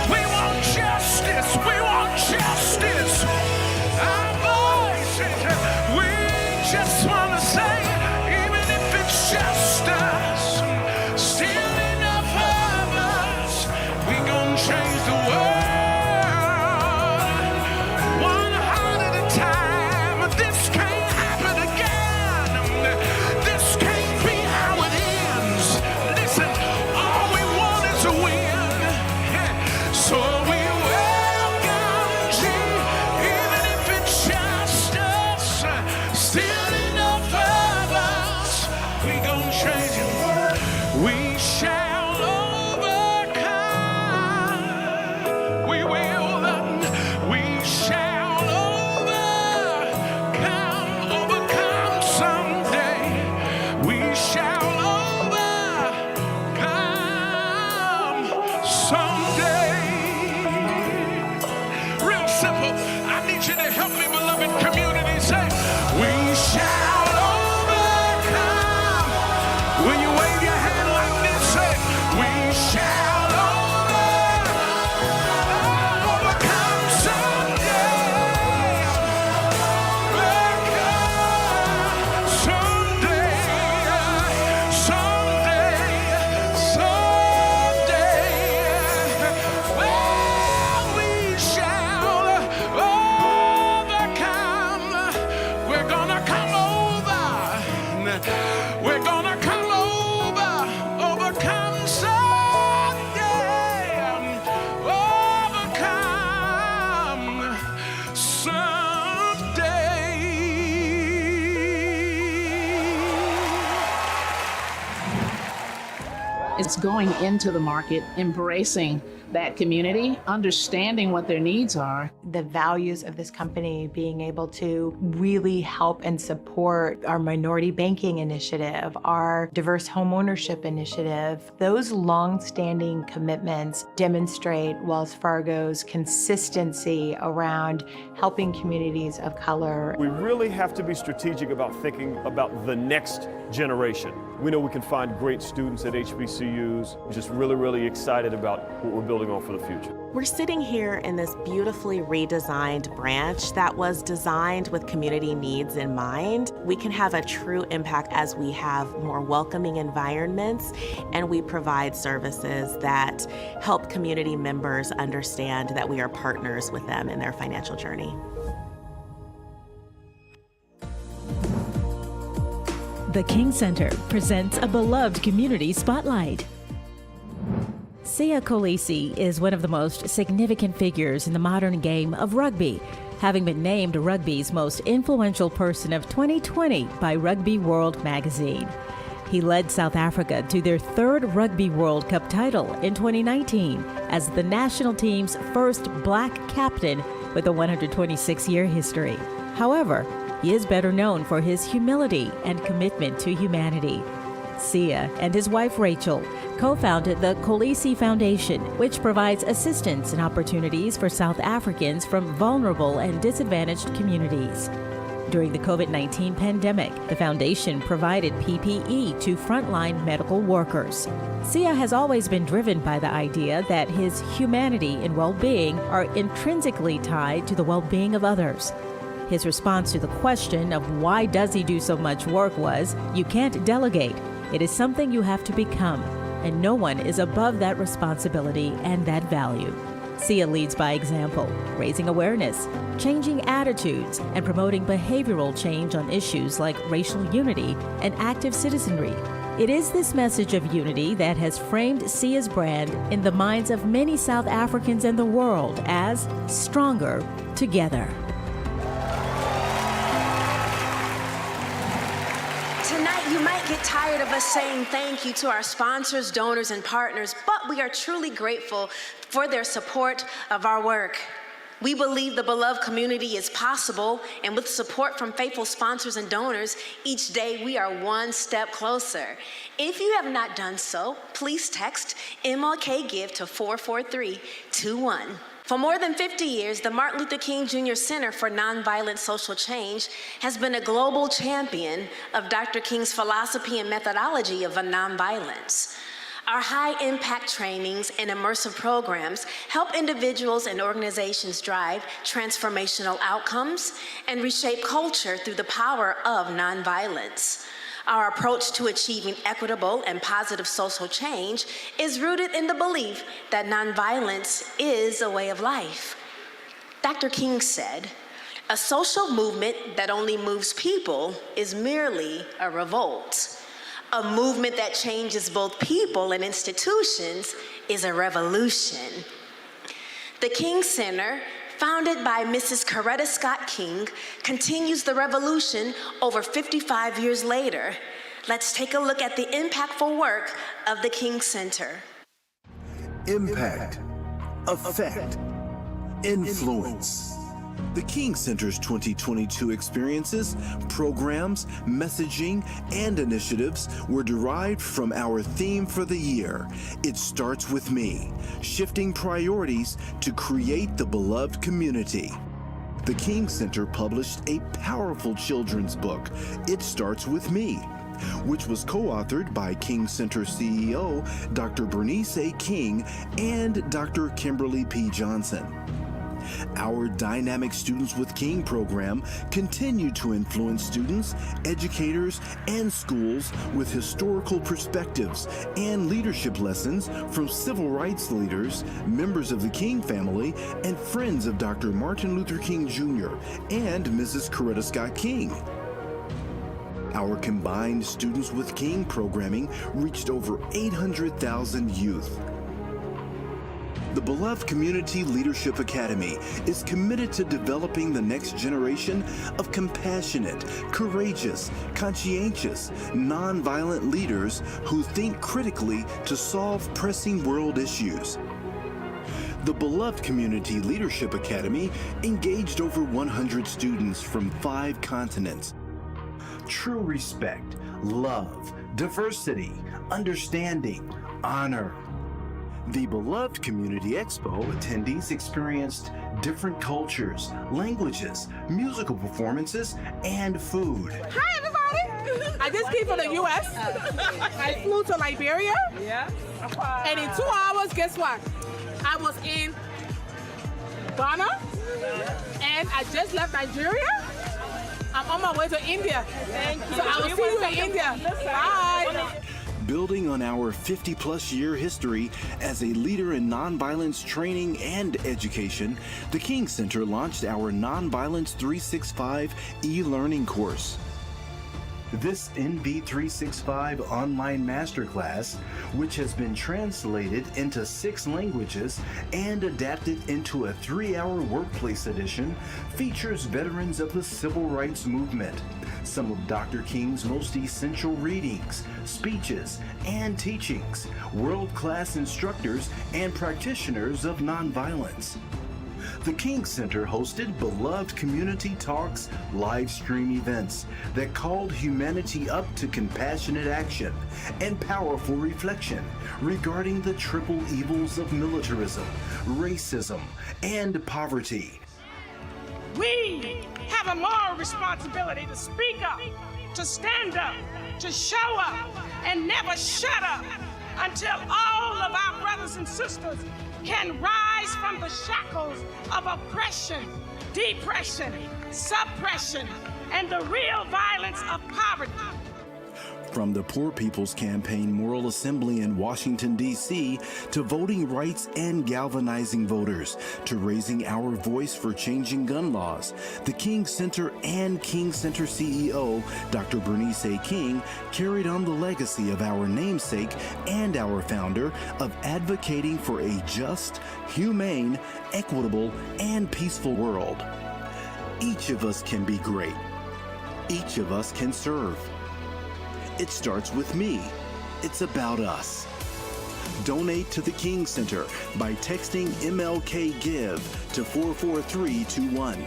We want justice. We want justice. Our voices. We just want to say, even if it's just us, still enough of us, we gon' change the world, one heart at a time. This can't happen again. This can't be how it ends. Listen, all we want is a win. So we welcome you, even if it's just us, still enough of us, we gon' change it. We shall overcome. We will. We shall overcome someday. We shall overcome someday. Real simple. I need you to help me, beloved community. Say, we shall overcome. When you wave your hand like this, say, we shall overcome someday. Overcome someday. Well, we shall overcome. We're gonna come over. We're gonna come over, overcome someday, overcome someday. It's going into the market, embracing that community, understanding what their needs are. The values of this company being able to really help and support our minority banking initiative, our diverse homeownership initiative, those long-standing commitments demonstrate Wells Fargo's consistency around helping communities of color. We really have to be strategic about thinking about the next generation. We know we can find great students at HBCUs. We're just really excited about what we're building on for the future. We're sitting here in this beautifully redesigned branch that was designed with community needs in mind. We can have a true impact as we have more welcoming environments and we provide services that help community members understand that we are partners with them in their financial journey. The King Center presents a beloved community spotlight. Siya Kolisi is one of the most significant figures in the modern game of rugby, having been named rugby's most influential person of 2020 by Rugby World magazine. He led South Africa to their third Rugby World Cup title in 2019 as the national team's first black captain with a 126-year history. However, he is better known for his humility and commitment to humanity. Siya and his wife Rachel co-founded the Kolisi Foundation, which provides assistance and opportunities for South Africans from vulnerable and disadvantaged communities. During the COVID-19 pandemic, the foundation provided PPE to frontline medical workers. Siya has always been driven by the idea that his humanity and well-being are intrinsically tied to the well-being of others. His response to the question of why does he do so much work was, "You can't delegate. It is something you have to become, and no one is above that responsibility and that value." Siya leads by example, raising awareness, changing attitudes, and promoting behavioral change on issues like racial unity and active citizenry. It is this message of unity that has framed Siya's brand in the minds of many South Africans and the world as stronger together. Tonight, you might get tired of us saying thank you to our sponsors, donors, and partners, but we are truly grateful for their support of our work. We believe the beloved community is possible, and with support from faithful sponsors and donors, each day we are one step closer. If you have not done so, please text MLK Give to 44321. For more than 50 years, the Martin Luther King Jr. Center for Nonviolent Social Change has been a global champion of Dr. King's philosophy and methodology of nonviolence. Our high-impact trainings and immersive programs help individuals and organizations drive transformational outcomes and reshape culture through the power of nonviolence. Our approach to achieving equitable and positive social change is rooted in the belief that nonviolence is a way of life. Dr. King said, "A social movement that only moves people is merely a revolt. A movement that changes both people and institutions is a revolution." The King Center, founded by Mrs. Coretta Scott King, continues the revolution over 55 years later. Let's take a look at the impactful work of the King Center. Impact, effect, influence. The King Center's 2022 experiences, programs, messaging, and initiatives were derived from our theme for the year, "It Starts With Me," shifting priorities to create the beloved community. The King Center published a powerful children's book, "It Starts With Me," which was co-authored by King Center CEO Dr. Bernice A. King and Dr. Kimberly P. Johnson. Our Dynamic Students with King program continued to influence students, educators, and schools with historical perspectives and leadership lessons from civil rights leaders, members of the King family, and friends of Dr. Martin Luther King Jr. and Mrs. Coretta Scott King. Our combined Students with King programming reached over 800,000 youth. The Beloved Community Leadership Academy is committed to developing the next generation of compassionate, courageous, conscientious, nonviolent leaders who think critically to solve pressing world issues. The Beloved Community Leadership Academy engaged over 100 students from 5 continents. True respect, love, diversity, understanding, honor. The Beloved Community Expo attendees experienced different cultures, languages, musical performances, and food. Hi, everybody. I just came from the U.S. I flew to Liberia. Yeah. And in 2 hours, guess what? I was in Ghana, and I just left Nigeria. I'm on my way to India. Thank you. So I will see you in India. Bye. Building on our 50-plus year history as a leader in nonviolence training and education, the King Center launched our Nonviolence 365 e-learning course. This NV365 online masterclass, which has been translated into 6 languages and adapted into a 3-hour workplace edition, features veterans of the civil rights movement, some of Dr. King's most essential readings, speeches, and teachings, world-class instructors and practitioners of nonviolence. The King Center hosted beloved community talks, live stream events that called humanity up to compassionate action and powerful reflection regarding the triple evils of militarism, racism, and poverty. We have a moral responsibility to speak up, to stand up, to show up, and never shut up until all of our brothers and sisters can rise from the shackles of oppression, depression, suppression, and the real violence of poverty. From the Poor People's Campaign Moral Assembly in Washington, D.C., to voting rights and galvanizing voters, to raising our voice for changing gun laws, the King Center and King Center CEO, Dr. Bernice A. King, carried on the legacy of our namesake and our founder of advocating for a just, humane, equitable, and peaceful world. Each of us can be great. Each of us can serve. It starts with me. It's about us. Donate to the King Center by texting MLK Give to 44321.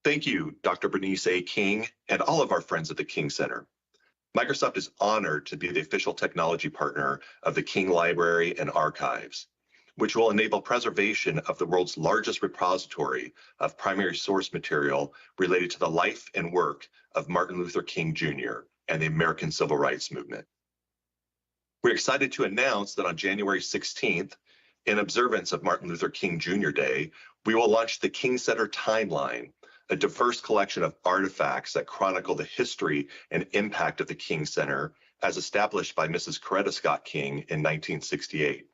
Thank you, Dr. Bernice A. King, and all of our friends at the King Center. Microsoft is honored to be the official technology partner of the King Library and Archives, which will enable preservation of the world's largest repository of primary source material related to the life and work of Martin Luther King Jr. and the American Civil Rights Movement. We're excited to announce that on January 16th, in observance of Martin Luther King Jr. Day, we will launch the King Center Timeline, a diverse collection of artifacts that chronicle the history and impact of the King Center as established by Mrs. Coretta Scott King in 1968.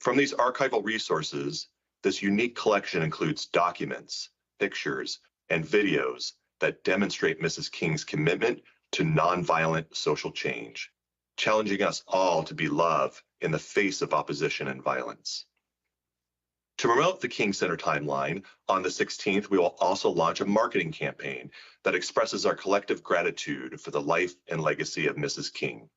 From these archival resources, this unique collection includes documents, pictures, and videos that demonstrate Mrs. King's commitment to nonviolent social change, challenging us all to be love in the face of opposition and violence. To promote the King Center Timeline, on the 16th, we will also launch a marketing campaign that expresses our collective gratitude for the life and legacy of Mrs. King.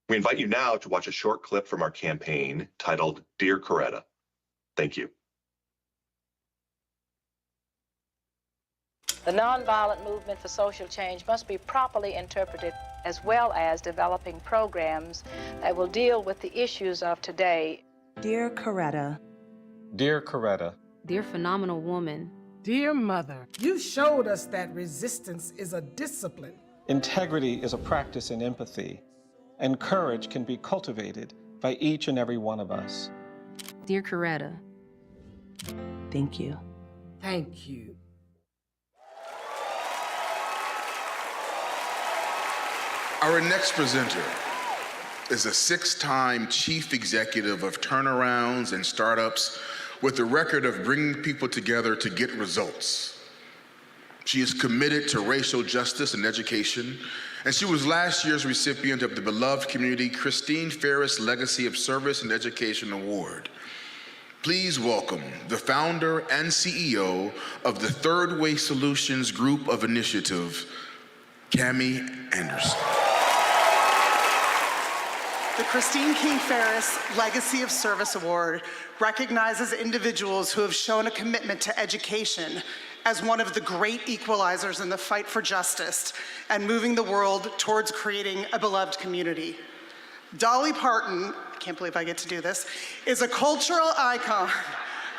We invite you now to watch a short clip from our campaign titled Dear Coretta. Thank you. The nonviolent movement for social change must be properly interpreted, as well as developing programs that will deal with the issues of today. Dear Coretta. Dear Coretta. Dear phenomenal woman. Dear Mother, you showed us that resistance is a discipline. Integrity is a practice in empathy, and courage can be cultivated by each and every one of us. Dear Coretta. Thank you. Thank you. Our next presenter is a 6-time chief executive of turnarounds and startups with a record of bringing people together to get results. She is committed to racial justice and education, and she was last year's recipient of the beloved community Christine Ferris Legacy of Service and Education Award. Please welcome the founder and CEO of the Third Way Solutions Group of Initiative, Cami Anderson. The Christine King Ferris Legacy of Service Award recognizes individuals who have shown a commitment to education as one of the great equalizers in the fight for justice and moving the world towards creating a beloved community. Dolly Parton, I can't believe I get to do this, is a cultural icon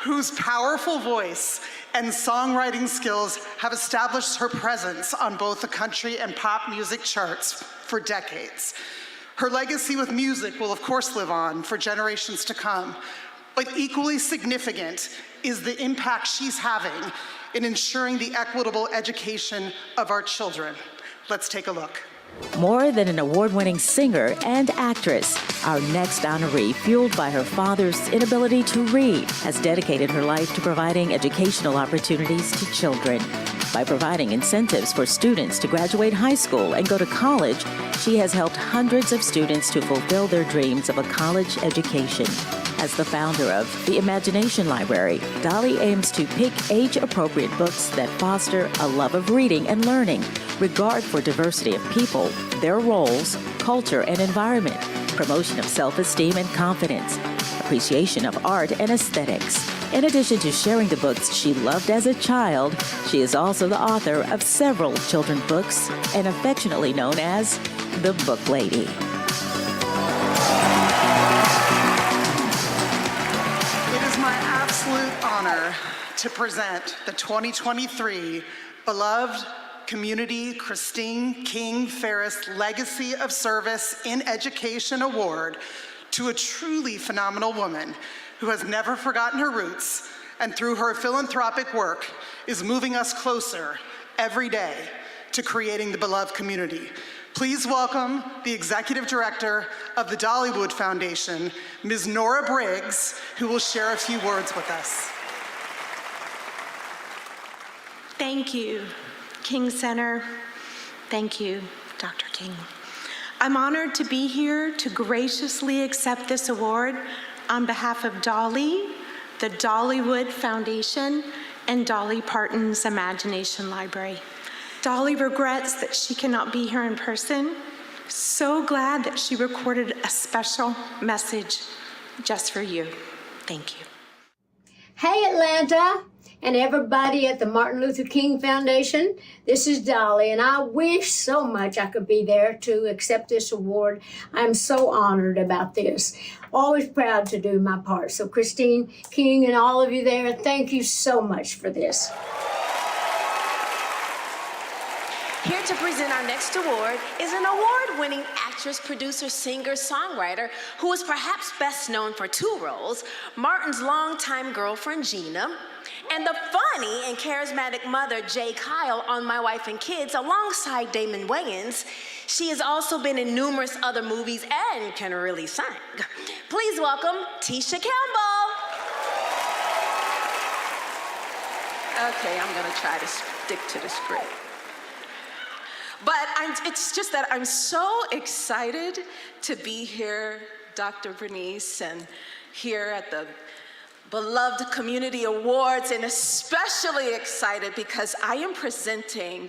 whose powerful voice and songwriting skills have established her presence on both the country and pop music charts for decades. Her legacy with music will, of course, live on for generations to come, but equally significant is the impact she's having in ensuring the equitable education of our children. Let's take a look. More than an award-winning singer and actress, our next honoree, fueled by her father's inability to read, has dedicated her life to providing educational opportunities to children. By providing incentives for students to graduate high school and go to college, she has helped hundreds of students to fulfill their dreams of a college education. As the founder of the Imagination Library, Dolly aims to pick age-appropriate books that foster a love of reading and learning, regard for diversity of people, their roles, culture, and environment, promotion of self-esteem and confidence, appreciation of art and aesthetics. In addition to sharing the books she loved as a child, she is also the author of several children's books and affectionately known as the Book Lady. Absolute honor to present the 2023 Beloved Community Christine King Ferris Legacy of Service in Education Award to a truly phenomenal woman who has never forgotten her roots and through her philanthropic work is moving us closer every day to creating the beloved community. Please welcome the Executive Director of the Dollywood Foundation, Ms. Nora Briggs, who will share a few words with us. Thank you, King Center. Thank you, Dr. King. I'm honored to be here to graciously accept this award on behalf of Dolly, the Dollywood Foundation, and Dolly Parton's Imagination Library. Dolly regrets that she cannot be here in person. So glad that she recorded a special message just for you. Thank you. Hey, Atlanta, and everybody at the Martin Luther King Foundation. This is Dolly, and I wish so much I could be there to accept this award. I'm so honored about this. Always proud to do my part. So Christine King and all of you there, thank you so much for this. Here to present our next award is an award-winning actress, producer, singer, songwriter who is perhaps best known for two roles, Martin's longtime girlfriend, Gina, and the funny and charismatic mother, Jay Kyle, on My Wife and Kids, alongside Damon Wayans. She has also been in numerous other movies and can really sing. Please welcome Tisha Campbell. Okay, I'm gonna try to stick to the script. But it's just that I'm so excited to be here, Dr. Bernice, and here at the Beloved Community Awards, and especially excited because I am presenting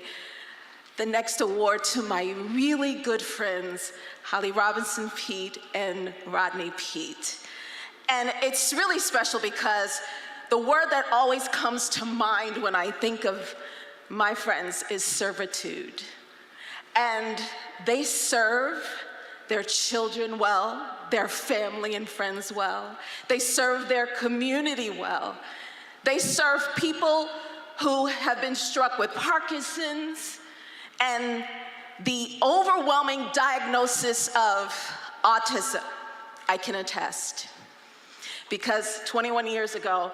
the next award to my really good friends, Holly Robinson Peete and Rodney Peete. And it's really special because the word that always comes to mind when I think of my friends is servitude. And they serve their children well, their family and friends well. They serve their community well. They serve people who have been struck with Parkinson's and the overwhelming diagnosis of autism. I can attest. Because 21 years ago,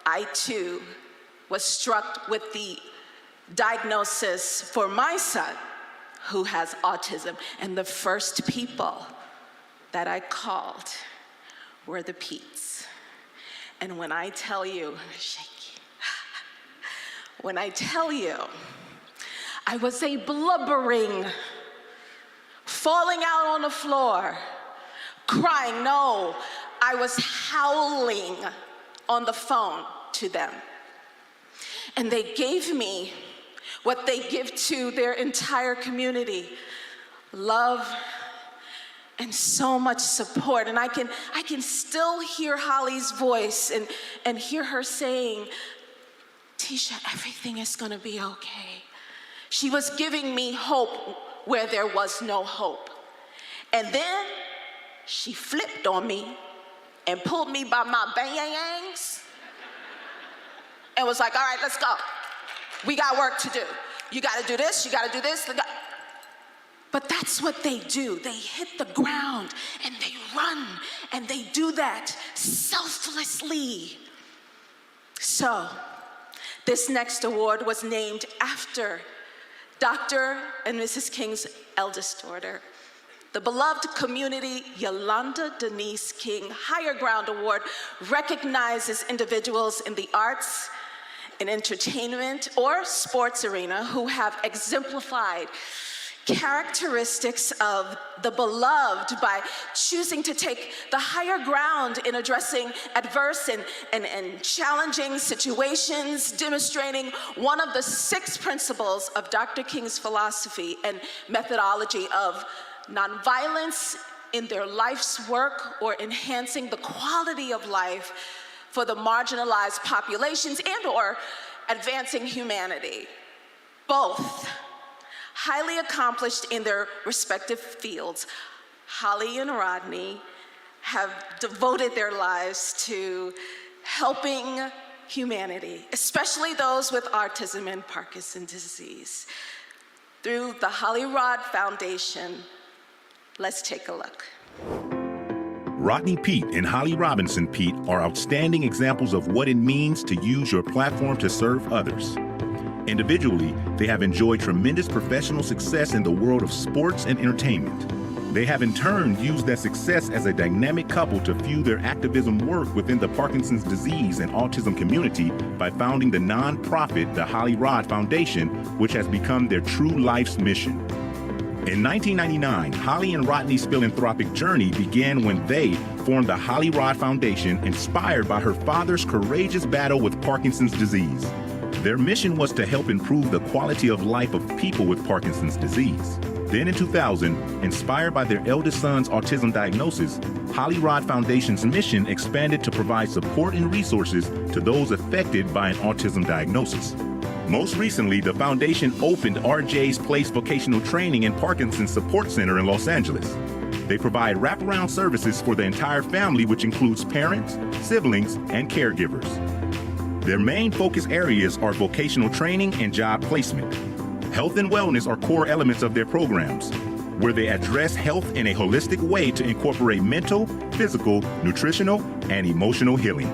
I too was struck with the diagnosis for my son, who has autism, and the first people that I called were the Peets. And when I tell you, shaky, when I tell you, I was a blubbering, falling out on the floor, crying. No, I was howling on the phone to them. And they gave me what they give to their entire community, love and so much support. And I can still hear Holly's voice and hear her saying, Tisha, everything is gonna be okay. She was giving me hope where there was no hope. And then she flipped on me and pulled me by my bangs and was like, all right, let's go. We got work to do. You gotta do this, you gotta do this. But that's what they do. They hit the ground and they run and they do that selflessly. So, this next award was named after Dr. and Mrs. King's eldest daughter, the beloved community Yolanda Denise King Higher Ground Award recognizes individuals in the arts, in entertainment, or sports arena who have exemplified characteristics of the beloved by choosing to take the higher ground in addressing adverse and challenging situations, demonstrating one of the 6 principles of Dr. King's philosophy and methodology of nonviolence in their life's work, or enhancing the quality of life for the marginalized populations and/or advancing humanity. Both highly accomplished in their respective fields, Holly and Rodney have devoted their lives to helping humanity, especially those with autism and Parkinson's disease. Through the Holly Rod Foundation, let's take a look. Rodney Peete and Holly Robinson Peete are outstanding examples of what it means to use your platform to serve others. Individually, they have enjoyed tremendous professional success in the world of sports and entertainment. They have in turn used that success as a dynamic couple to fuel their activism work within the Parkinson's disease and autism community by founding the nonprofit, the Holly Rod Foundation, which has become their true life's mission. In 1999, Holly and Rodney's philanthropic journey began when they formed the Holly Rod Foundation, inspired by her father's courageous battle with Parkinson's disease. Their mission was to help improve the quality of life of people with Parkinson's disease. Then in 2000, inspired by their eldest son's autism diagnosis, Holly Rod Foundation's mission expanded to provide support and resources to those affected by an autism diagnosis. Most recently, the foundation opened RJ's Place Vocational Training and Parkinson's Support Center in Los Angeles. They provide wraparound services for the entire family, which includes parents, siblings, and caregivers. Their main focus areas are vocational training and job placement. Health and wellness are core elements of their programs, where they address health in a holistic way to incorporate mental, physical, nutritional, and emotional healing.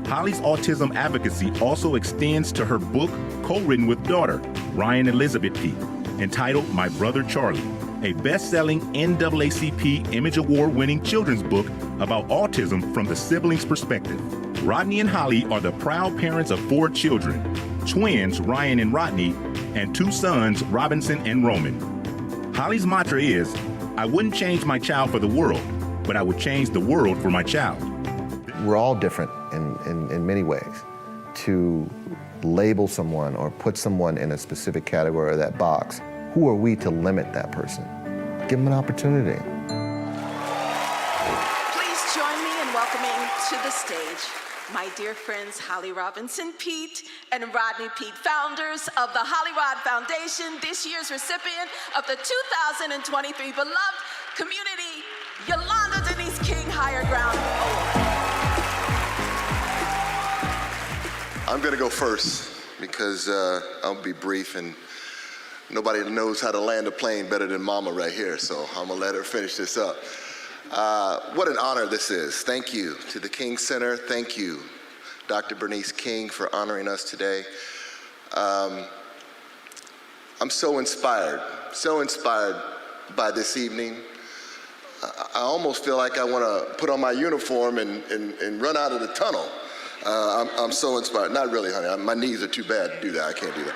Holly's autism advocacy also extends to her book, co-written with daughter, Ryan Elizabeth Peete, entitled My Brother Charlie, a best-selling NAACP Image Award-winning children's book about autism from the siblings' perspective. Rodney and Holly are the proud parents of 4 children, twins Ryan and Rodney, and 2 sons, Robinson and Roman. Holly's mantra is, I wouldn't change my child for the world, but I would change the world for my child. We're all different in many ways. To label someone or put someone in a specific category or that box, who are we to limit that person? Give them an opportunity. Please join me in welcoming to the stage my dear friends Holly Robinson Peete and Rodney Peete, founders of the Holly Rod Foundation, this year's recipient of the 2023 Beloved Community Yolanda Denise King Higher Ground Award. I'm gonna go first because I'll be brief, and nobody knows how to land a plane better than Mama right here, so I'm gonna let her finish this up. What an honor this is. Thank you to the King Center. Thank you, Dr. Bernice King, for honoring us today. I'm so inspired by this evening. I almost feel like I want to put on my uniform and run out of the tunnel. I'm so inspired. Not really, honey. My knees are too bad to do that. I can't do that.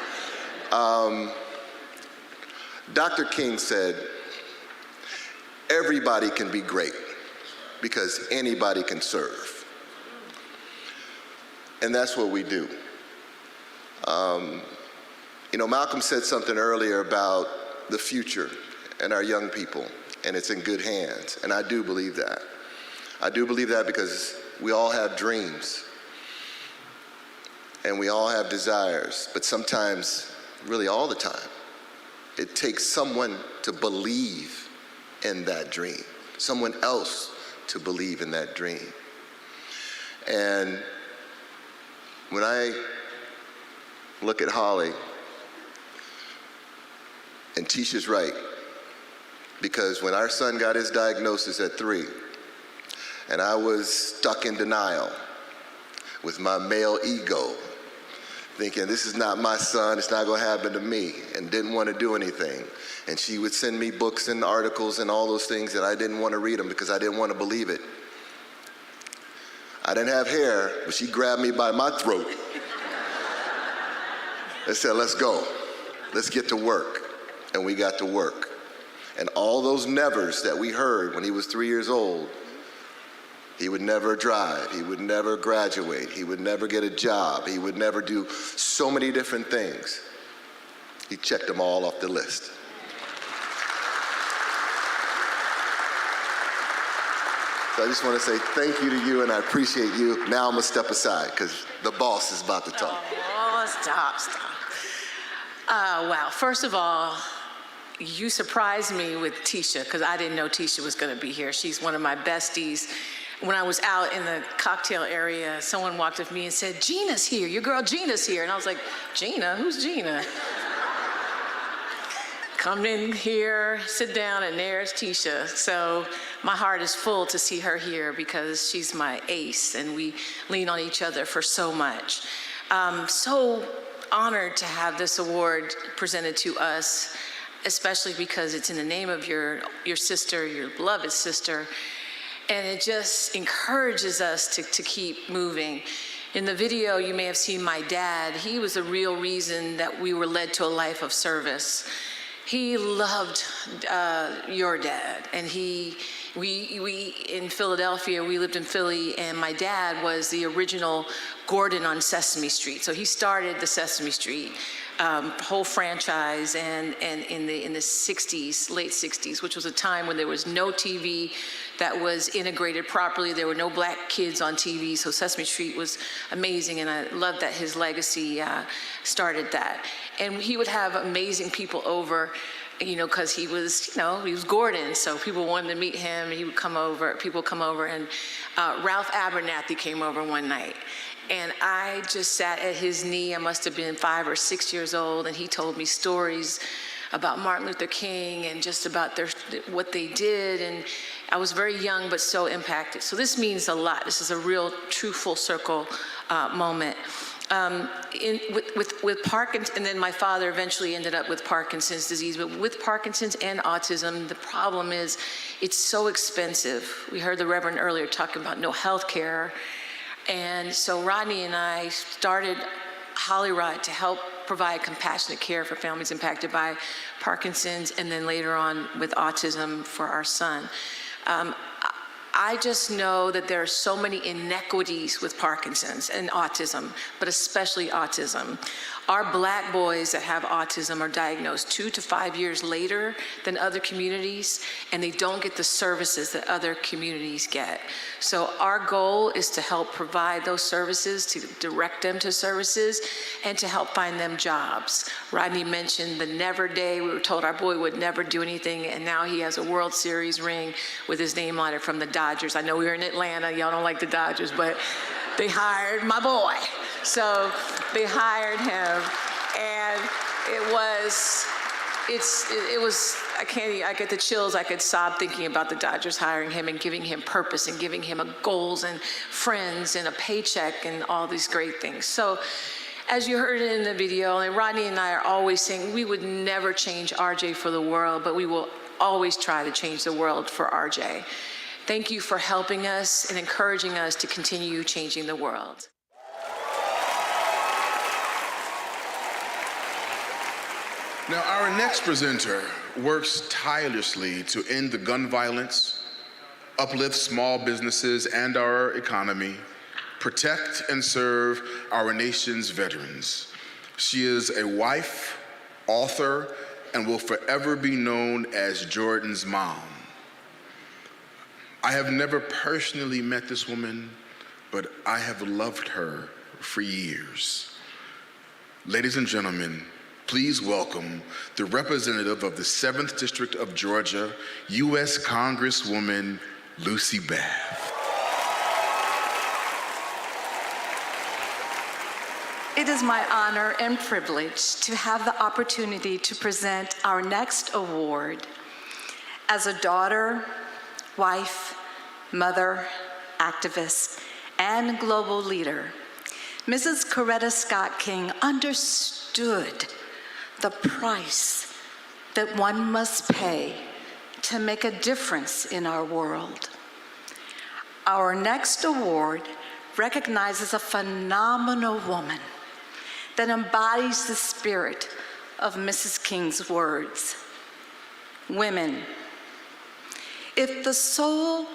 Dr. King said, everybody can be great because anybody can serve. And that's what we do. You know, Malcolm said something earlier about the future and our young people, and it's in good hands. And I do believe that. I do believe that because we all have dreams and we all have desires, but sometimes, really all the time, it takes someone to believe in that dream, someone else to believe in that dream. And when I look at Holly, and Tisha's right, because when our son got his diagnosis at 3, and I was stuck in denial with my male ego, thinking, this is not my son, it's not gonna happen to me, and didn't want to do anything. And she would send me books and articles and all those things that I didn't want to read them because I didn't want to believe it. I didn't have hair, but she grabbed me by my throat and said, let's go, let's get to work. And we got to work. And all those nevers that we heard when he was 3 years old, he would never drive, he would never graduate, he would never get a job, he would never do so many different things. He checked them all off the list. So I just want to say thank you to you, and I appreciate you. Now I'm gonna step aside because the boss is about to talk. Oh, stop. Wow, first of all, you surprised me with Tisha because I didn't know Tisha was gonna be here. She's one of my besties. When I was out in the cocktail area, someone walked up to me and said, Gina's here, your girl Gina's here. And I was like, Gina, who's Gina? Come in here, sit down, and there's Tisha. So my heart is full to see her here because she's my ace and we lean on each other for so much. So honored to have this award presented to us, especially because it's in the name of your sister, your beloved sister. And it just encourages us to keep moving. In the video, you may have seen my dad. He was the real reason that we were led to a life of service. He loved your dad, and we in Philadelphia, we lived in Philly, and my dad was the original Gordon on Sesame Street. So he started the Sesame Street whole franchise, and in the 60s, late 60s, which was a time when there was no TV that was integrated properly. There were no black kids on TV, so Sesame Street was amazing, and I love that his legacy started that. And he would have amazing people over, you know, because he was Gordon, so people wanted to meet him, and he would come over, people come over, and Ralph Abernathy came over one night. And I just sat at his knee. I must have been 5 or 6 years old, and he told me stories about Martin Luther King and just about what they did. And I was very young, but so impacted. So this means a lot. This is a real, true full circle moment. With Parkinson's, and then my father eventually ended up with Parkinson's disease, but with Parkinson's and autism, the problem is it's so expensive. We heard the Reverend earlier talking about no health care. And so Rodney and I started Hollyrod to help provide compassionate care for families impacted by Parkinson's, and then later on with autism for our son. I just know that there are so many inequities with Parkinson's and autism, but especially autism. Our black boys that have autism are diagnosed 2 to 5 years later than other communities, and they don't get the services that other communities get. So our goal is to help provide those services, to direct them to services, and to help find them jobs. Rodney mentioned the never day. We were told our boy would never do anything, and now he has a World Series ring with his name on it from the Dodgers. I know we were in Atlanta, y'all don't like the Dodgers, but they hired my boy. So they hired him, and it was, I get the chills. I could sob thinking about the Dodgers hiring him and giving him purpose and giving him goals and friends and a paycheck and all these great things. So as you heard in the video, and Rodney and I are always saying we would never change RJ for the world, but we will always try to change the world for RJ. Thank you for helping us and encouraging us to continue changing the world. Now, our next presenter works tirelessly to end the gun violence, uplift small businesses and our economy, protect and serve our nation's veterans. She is a wife, author, and will forever be known as Jordan's mom. I have never personally met this woman, but I have loved her for years. Ladies and gentlemen, please welcome the representative of the 7th District of Georgia, U.S. Congresswoman Lucy Bath. It is my honor and privilege to have the opportunity to present our next award. As a daughter, wife, mother, activist, and global leader, Mrs. Coretta Scott King understood the price that one must pay to make a difference in our world. Our next award recognizes a phenomenal woman that embodies the spirit of Mrs. King's words. Women, if the soul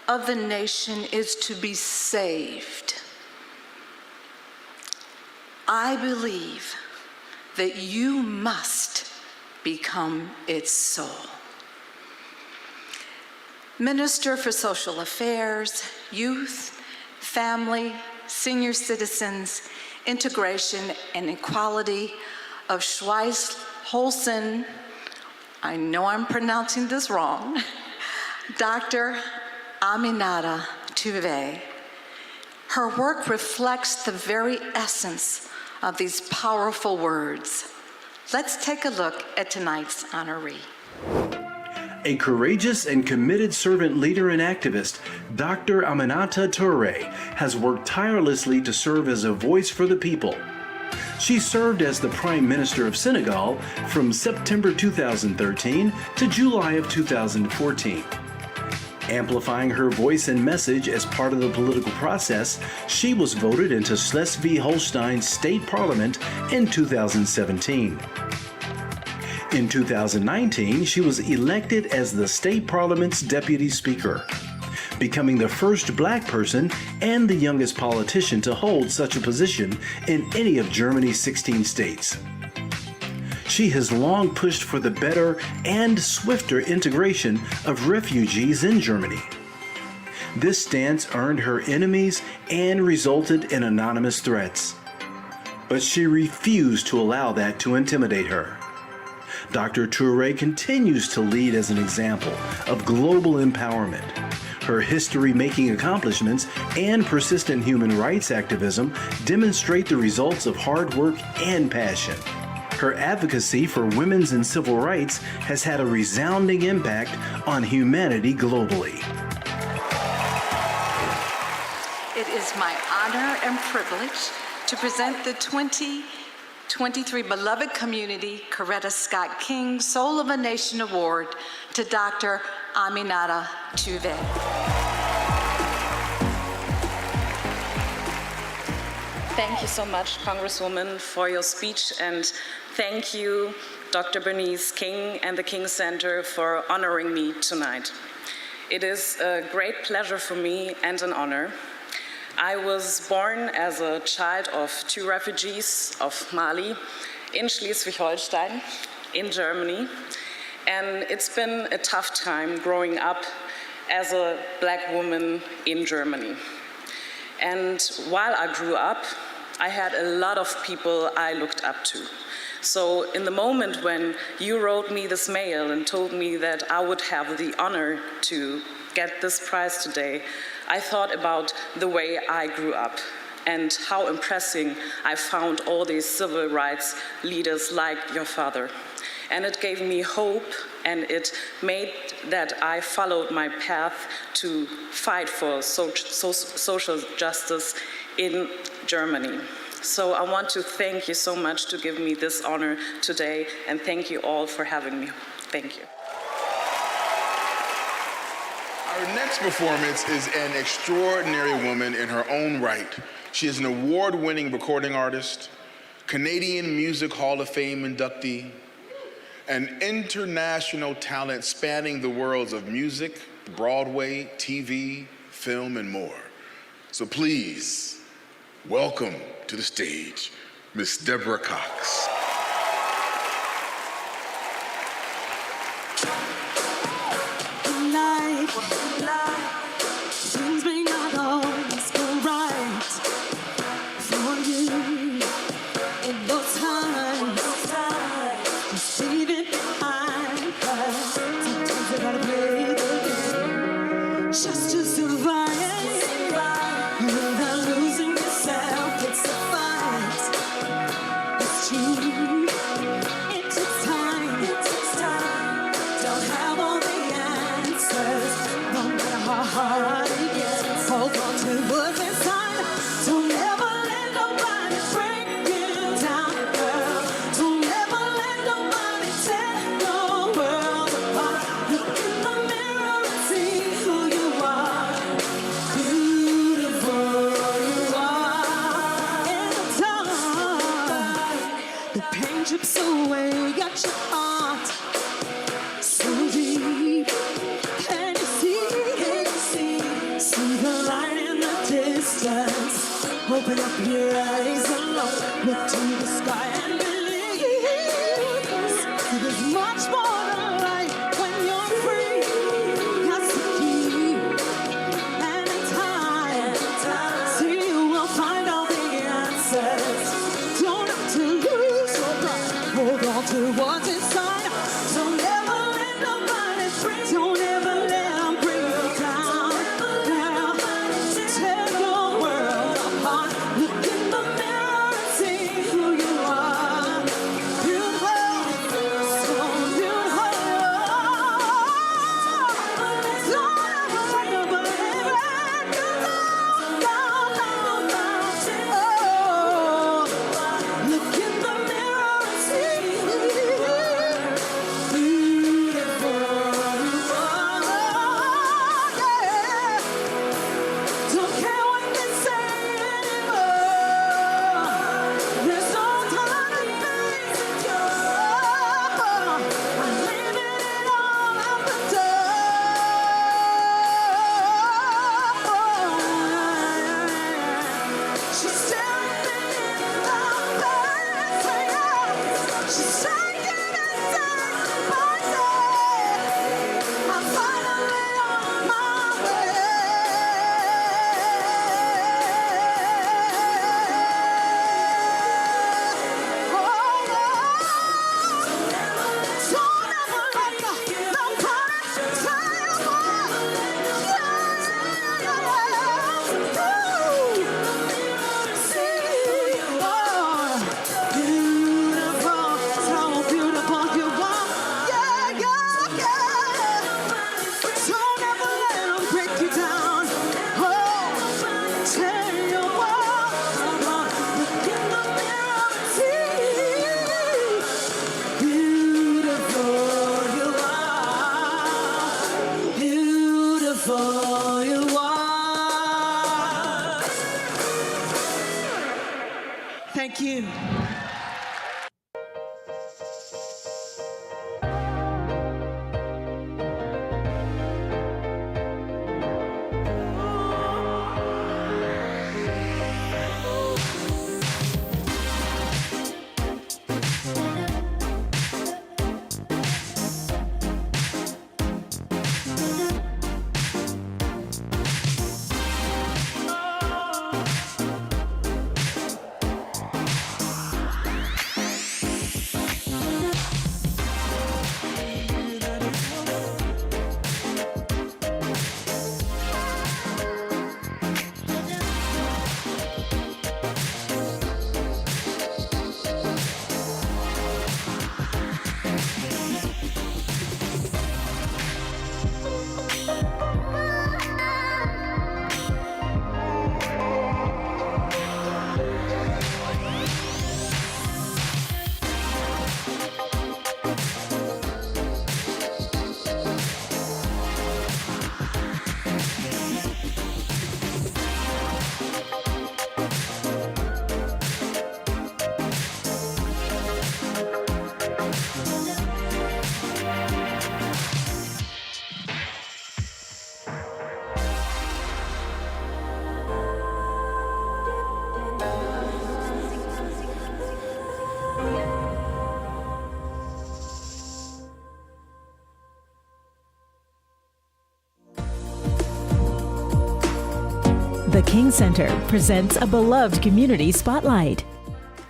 of the nation is to be saved, I believe that you must become its soul. Minister for Social Affairs, Youth, Family, Senior Citizens, Integration and Equality of Schleswig-Holstein, I know I'm pronouncing this wrong, Dr. Aminata Touré. Her work reflects the very essence of these powerful words. Let's take a look at tonight's honoree. A courageous and committed servant leader and activist, Dr. Aminata Touré has worked tirelessly to serve as a voice for the people. She served as the Prime Minister of Senegal from September 2013 to July of 2014. Amplifying her voice and message as part of the political process, she was voted into Schleswig-Holstein State Parliament in 2017. In 2019, she was elected as the State Parliament's Deputy Speaker, becoming the first Black person and the youngest politician to hold such a position in any of Germany's 16 states. She has long pushed for the better and swifter integration of refugees in Germany. This stance earned her enemies and resulted in anonymous threats. But she refused to allow that to intimidate her. Dr. Touré continues to lead as an example of global empowerment. Her history-making accomplishments and persistent human rights activism demonstrate the results of hard work and passion. Her advocacy for women's and civil rights has had a resounding impact on humanity globally. It is my honor and privilege to present the 2023 Beloved Community Coretta Scott King Soul of a Nation Award to Dr. Aminata Touré. Thank you so much, Congresswoman, for your speech, and thank you, Dr. Bernice King and the King Center for honoring me tonight. It is a great pleasure for me and an honor. I was born as a child of 2 refugees of Mali in Schleswig-Holstein, in Germany, and it's been a tough time growing up as a Black woman in Germany. And while I grew up, I had a lot of people I looked up to. So in the moment when you wrote me this mail and told me that I would have the honor to get this prize today, I thought about the way I grew up and how impressive I found all these civil rights leaders like your father. And it gave me hope, and it made that I followed my path to fight for social justice in Germany. So I want to thank you so much to give me this honor today, and thank you all for having me. Thank you. Our next performance is an extraordinary woman in her own right. She is an award-winning recording artist, Canadian Music Hall of Fame inductee, an international talent spanning the worlds of music, Broadway, TV, film, and more. So please, welcome to the stage, Miss Deborah Cox. Things may not always go right for you in those times. Just leave it behind. Sometimes you gotta play the game just to survive. Without losing yourself, it's a fight. It's true. It takes time. Don't have all the answers. No matter So way at your heart, so deep. Can you see the light in the distance? Open up your eyes and look to the sky and believe. There's much more than light when you're free. That's the key. And in time, see you will find all the answers. Don't have to lose your breath. Hold on to what's inside. Don't ever let nobody bring. Don't ever let them bring you down. Now, tear your world apart. Look in the mirror and see who you are. Beautiful, so beautiful. Don't ever let nobody bring you down. Oh, look in the mirror and see beautiful you are. Yeah. Don't care what they say anymore. There's no time to be insecure. I'm leaving it all at the door. She's staring me in the face. She's shaking and saying by day. I'm finally on my Beautiful you are. Thank you. The King Center presents a beloved community spotlight.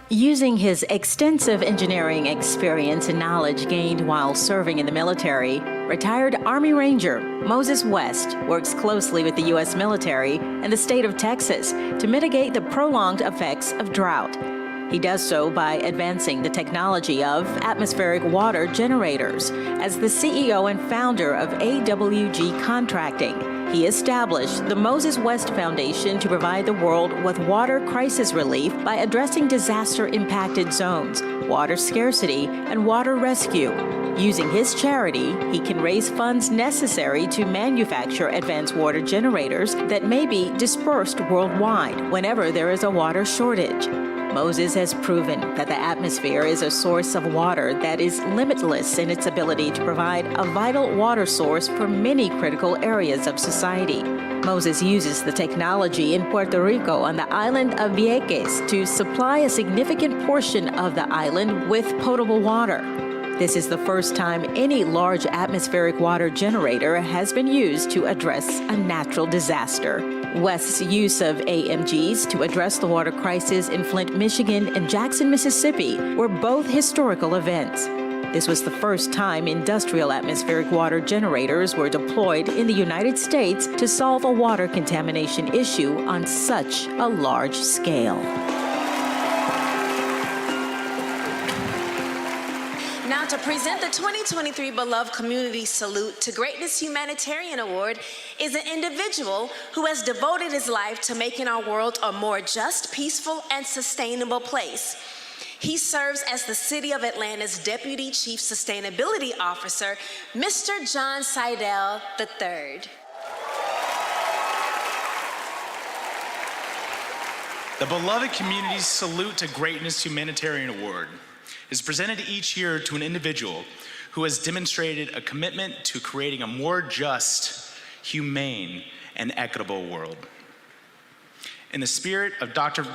Using his extensive engineering experience and knowledge gained while serving in the military, retired Army Ranger Moses West works closely with the U.S. military and the state of Texas to mitigate the prolonged effects of drought. He does so by advancing the technology of atmospheric water generators. As the CEO and founder of AWG Contracting, he established the Moses West Foundation to provide the world with water crisis relief by addressing disaster-impacted zones, water scarcity, and water rescue. Using his charity, he can raise funds necessary to manufacture advanced water generators that may be dispersed worldwide whenever there is a water shortage. Moses has proven that the atmosphere is a source of water that is limitless in its ability to provide a vital water source for many critical areas of society. Moses uses the technology in Puerto Rico on the island of Vieques to supply a significant portion of the island with potable water. This is the first time any large atmospheric water generator has been used to address a natural disaster. West's use of AMGs to address the water crisis in Flint, Michigan and Jackson, Mississippi were both historical events. This was the first time industrial atmospheric water generators were deployed in the United States to solve a water contamination issue on such a large scale. Now, to present the 2023 Beloved Community Salute to Greatness Humanitarian Award is an individual who has devoted his life to making our world a more just, peaceful, and sustainable place. He serves as the City of Atlanta's Deputy Chief Sustainability Officer, Mr. John Seidel III. The Beloved Community Salute to Greatness Humanitarian Award is presented each year to an individual who has demonstrated a commitment to creating a more just, humane, and equitable world. In the spirit of Dr.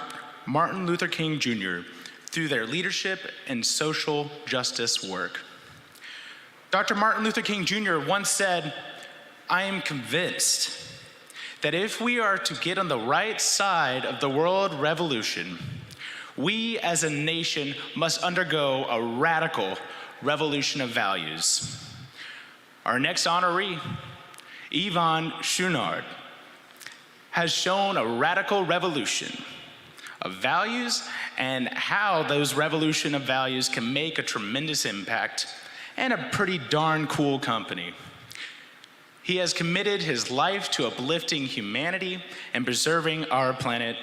Martin Luther King Jr., through their leadership and social justice work. Dr. Martin Luther King Jr. once said, "I am convinced that if we are to get on the right side of the world revolution, we as a nation must undergo a radical revolution of values." Our next honoree, Yvonne Chouinard, has shown a radical revolution of values and how those revolution of values can make a tremendous impact and a pretty darn cool company. He has committed his life to uplifting humanity and preserving our planet.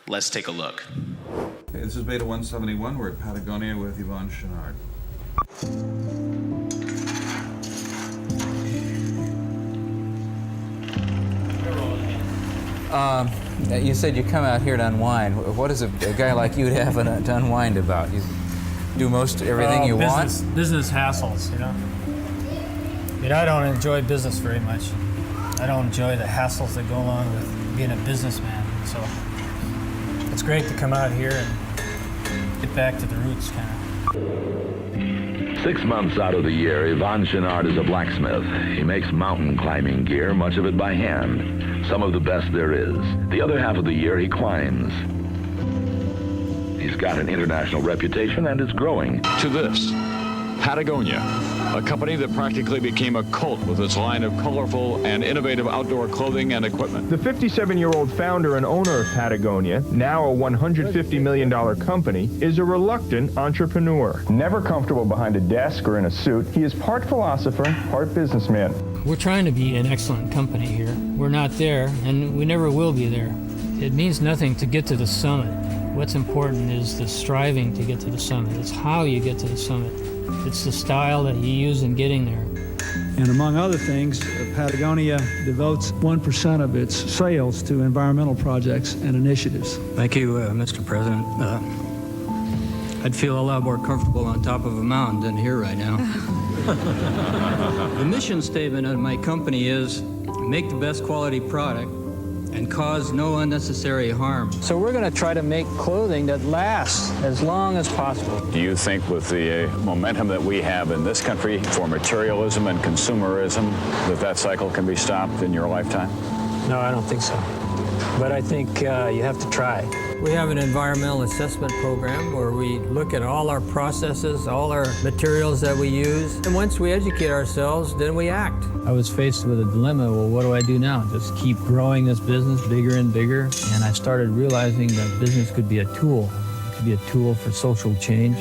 Let's take a look. Okay, this is Beta 171. We're at Patagonia with Yvonne Chouinard. You said you come out here to unwind. What is a guy like you to have to unwind about? You do most everything you want? Business hassles, you know. I mean, I don't enjoy business very much. I don't enjoy the hassles that go along with being a businessman. So it's great to come out here and get back to the roots, kind of. 6 months out of the year, Yvonne Chouinard is a blacksmith. He makes mountain climbing gear, much of it by hand. Some of the best there is. The other half of the year, he climbs. He's got an international reputation and is growing. To this, Patagonia, a company that practically became a cult with its line of colorful and innovative outdoor clothing and equipment. The 57-year-old founder and owner of Patagonia, now a $150 million company, is a reluctant entrepreneur. Never comfortable behind a desk or in a suit, he is part philosopher, part businessman. We're trying to be an excellent company here. We're not there, and we never will be there. It means nothing to get to the summit. What's important is the striving to get to the summit. It's how you get to the summit. It's the style that you use in getting there. And among other things, Patagonia devotes 1% of its sales to environmental projects and initiatives. Thank you, Mr. President. I'd feel a lot more comfortable on top of a mountain than here right now. The mission statement of my company is make the best quality product and cause no unnecessary harm. So we're going to try to make clothing that lasts as long as possible. Do you think with the momentum that we have in this country for materialism and consumerism that cycle can be stopped in your lifetime? No, I don't think so. But I think you have to try. We have an environmental assessment program where we look at all our processes, all our materials that we use. And once we educate ourselves, then we act. I was faced with a dilemma. Well, what do I do now? Just keep growing this business bigger and bigger. And I started realizing that business could be a tool. It could be a tool for social change.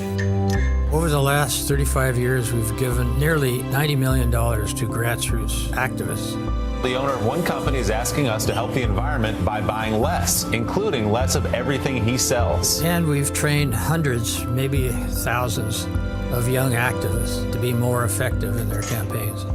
Over the last 35 years, we've given nearly $90 million to grassroots activists. The owner of one company is asking us to help the environment by buying less, including less of everything he sells. And we've trained hundreds, maybe thousands, of young activists to be more effective in their campaigns.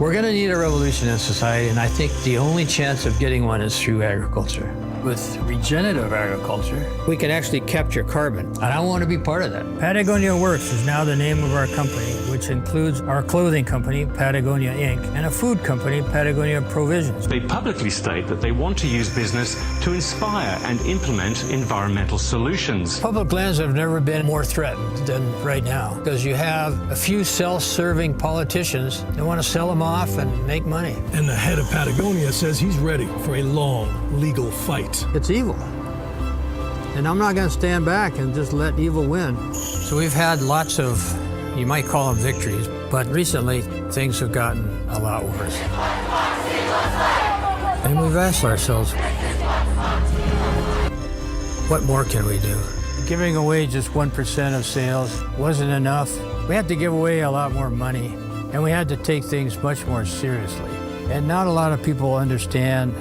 We're going to need a revolution in society, and I think the only chance of getting one is through agriculture. with regenerative agriculture, we can actually capture carbon. And I want to be part of that. Patagonia Works is now the name of our company, which includes our clothing company, Patagonia Inc., and a food company, Patagonia Provisions. They publicly state that they want to use business to inspire and implement environmental solutions. Public lands have never been more threatened than right now, because you have a few self-serving politicians that want to sell them off and make money. And the head of Patagonia says he's ready for a long legal fight. It's evil. And I'm not going to stand back and just let evil win. So we've had lots of, you might call them victories, but recently things have gotten a lot worse. And we've asked ourselves, what more can we do? Giving away just 1% of sales wasn't enough. We had to give away a lot more money, and we had to take things much more seriously. And not a lot of people understand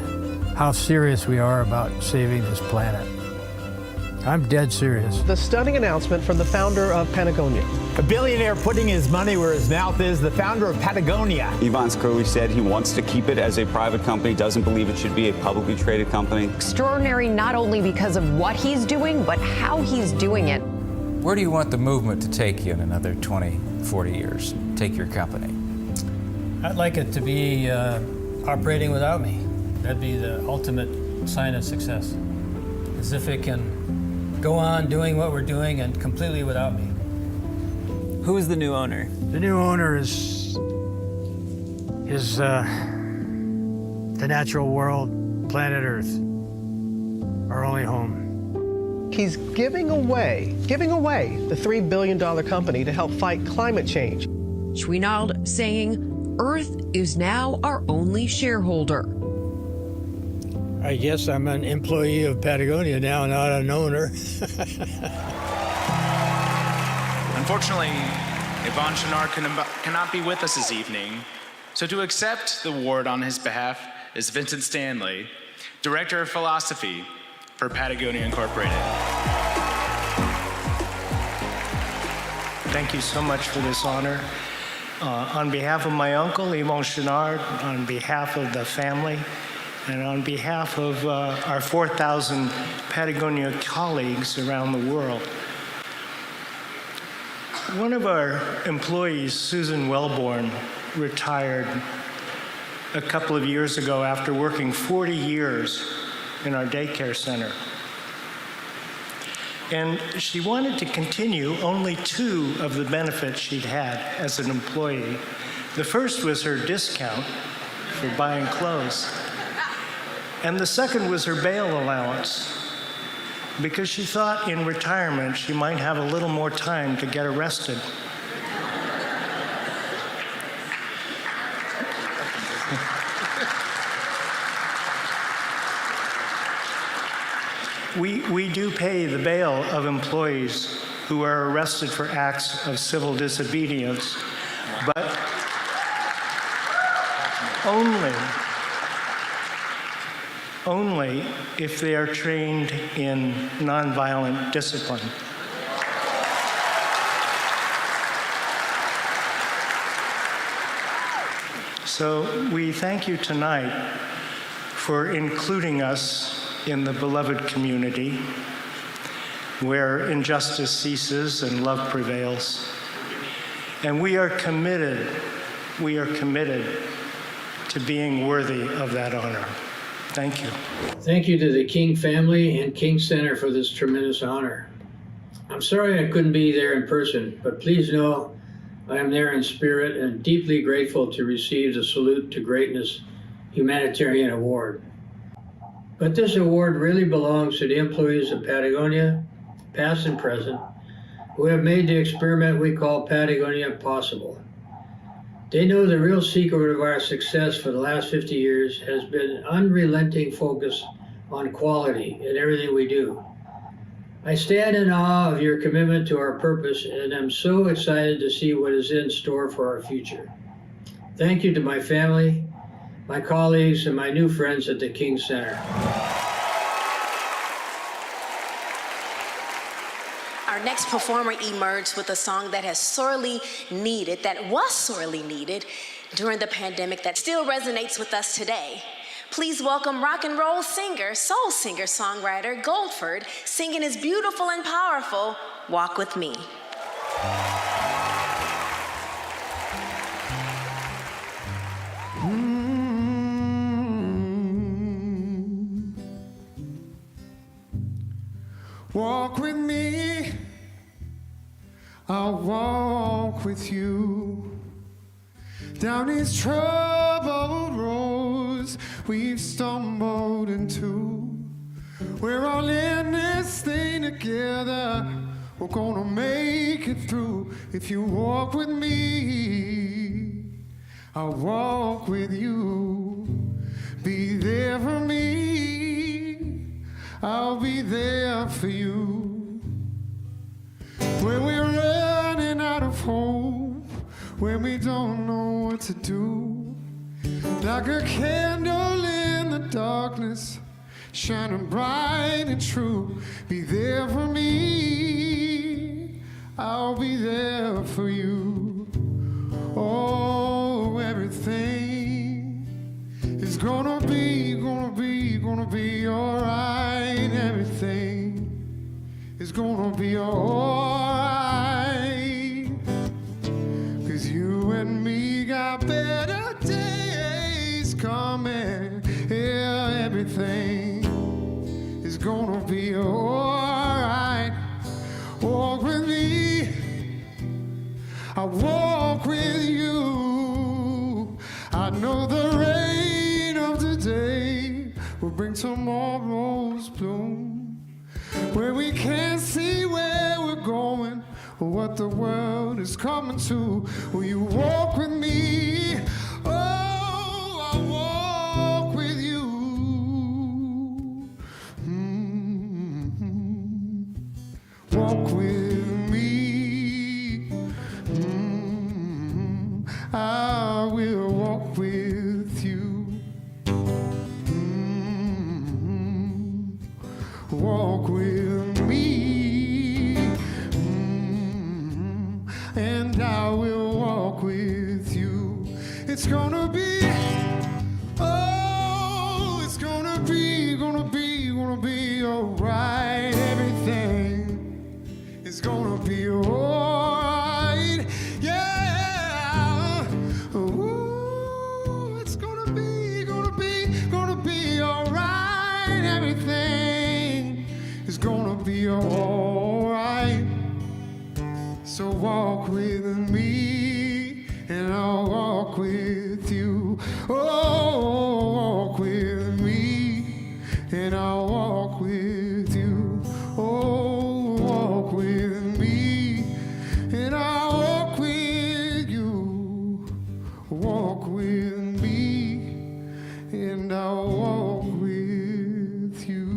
how serious we are about saving this planet. I'm dead serious. The stunning announcement from the founder of Patagonia. A billionaire putting his money where his mouth is, the founder of Patagonia. Ivan Scurley said he wants to keep it as a private company, doesn't believe it should be a publicly traded company. Extraordinary not only because of what he's doing, but how he's doing it. Where do you want the movement to take you in another 20, 40 years? Take your company. I'd like it to be operating without me. That'd be the ultimate sign of success. As if it can go on doing what we're doing and completely without me. Who is the new owner? The new owner is the natural world, planet Earth, our only home. He's giving away the $3 billion company to help fight climate change. Schweinald saying Earth is now our only shareholder. I guess I'm an employee of Patagonia now, not an owner. Unfortunately, Yvon Chouinard cannot be with us this evening, so to accept the award on his behalf is Vincent Stanley, Director of Philosophy for Patagonia Incorporated. Thank you so much for this honor. On behalf of my uncle, Yvon Chouinard, on behalf of the family, and on behalf of our 4,000 Patagonia colleagues around the world. One of our employees, Susan Wellborn, retired a couple of years ago after working 40 years in our daycare center. And she wanted to continue only 2 of the benefits she'd had as an employee. The first was her discount for buying clothes. And the second was her bail allowance, because she thought in retirement she might have a little more time to get arrested. We do pay the bail of employees who are arrested for acts of civil disobedience, but only if they are trained in nonviolent discipline. So we thank you tonight for including us in the beloved community where injustice ceases and love prevails. And we are committed to being worthy of that honor. Thank you. Thank you to the King family and King Center for this tremendous honor. I'm sorry I couldn't be there in person, but please know I am there in spirit and deeply grateful to receive the Salute to Greatness Humanitarian Award. But this award really belongs to the employees of Patagonia, past and present, who have made the experiment we call Patagonia possible. They know the real secret of our success for the last 50 years has been an unrelenting focus on quality in everything we do. I stand in awe of your commitment to our purpose, and I'm so excited to see what is in store for our future. Thank you to my family, my colleagues, and my new friends at the King Center. Our next performer emerged with a song that was sorely needed during the pandemic, that still resonates with us today. Please welcome rock and roll singer, soul singer, songwriter Goldford, singing his beautiful and powerful Walk With Me. Walk with me, I'll walk with you down these troubled roads we've stumbled into. We're all in this thing together, we're gonna make it through. If you walk with me, I'll walk with you. Be there for me, I'll be there for you. When we're running out of hope, when we don't know what to do, like a candle in the darkness, shining bright and true. Be there for me, I'll be there for you. Oh, everything is gonna be alright. Everything is gonna be alright. 'Cause you and me got better days coming. Yeah, everything is gonna be alright. Walk with me, I walk with you. I know the rain of today will bring tomorrow's bloom. Where we can't see where we're going or what the world is coming to. Will you walk with me? Oh, I'll walk with you. Walk with me. I will walk with you. Walk with me. And I will walk with you. It's gonna be, oh, it's gonna be alright. Everything is gonna be alright. Yeah. Ooh, it's gonna be alright. Everything is gonna be alright. So walk with me, and I'll walk with you. Oh, walk with me, and I'll walk with you. Oh, walk with me, and I'll walk with you. Walk with me, and I'll walk with you.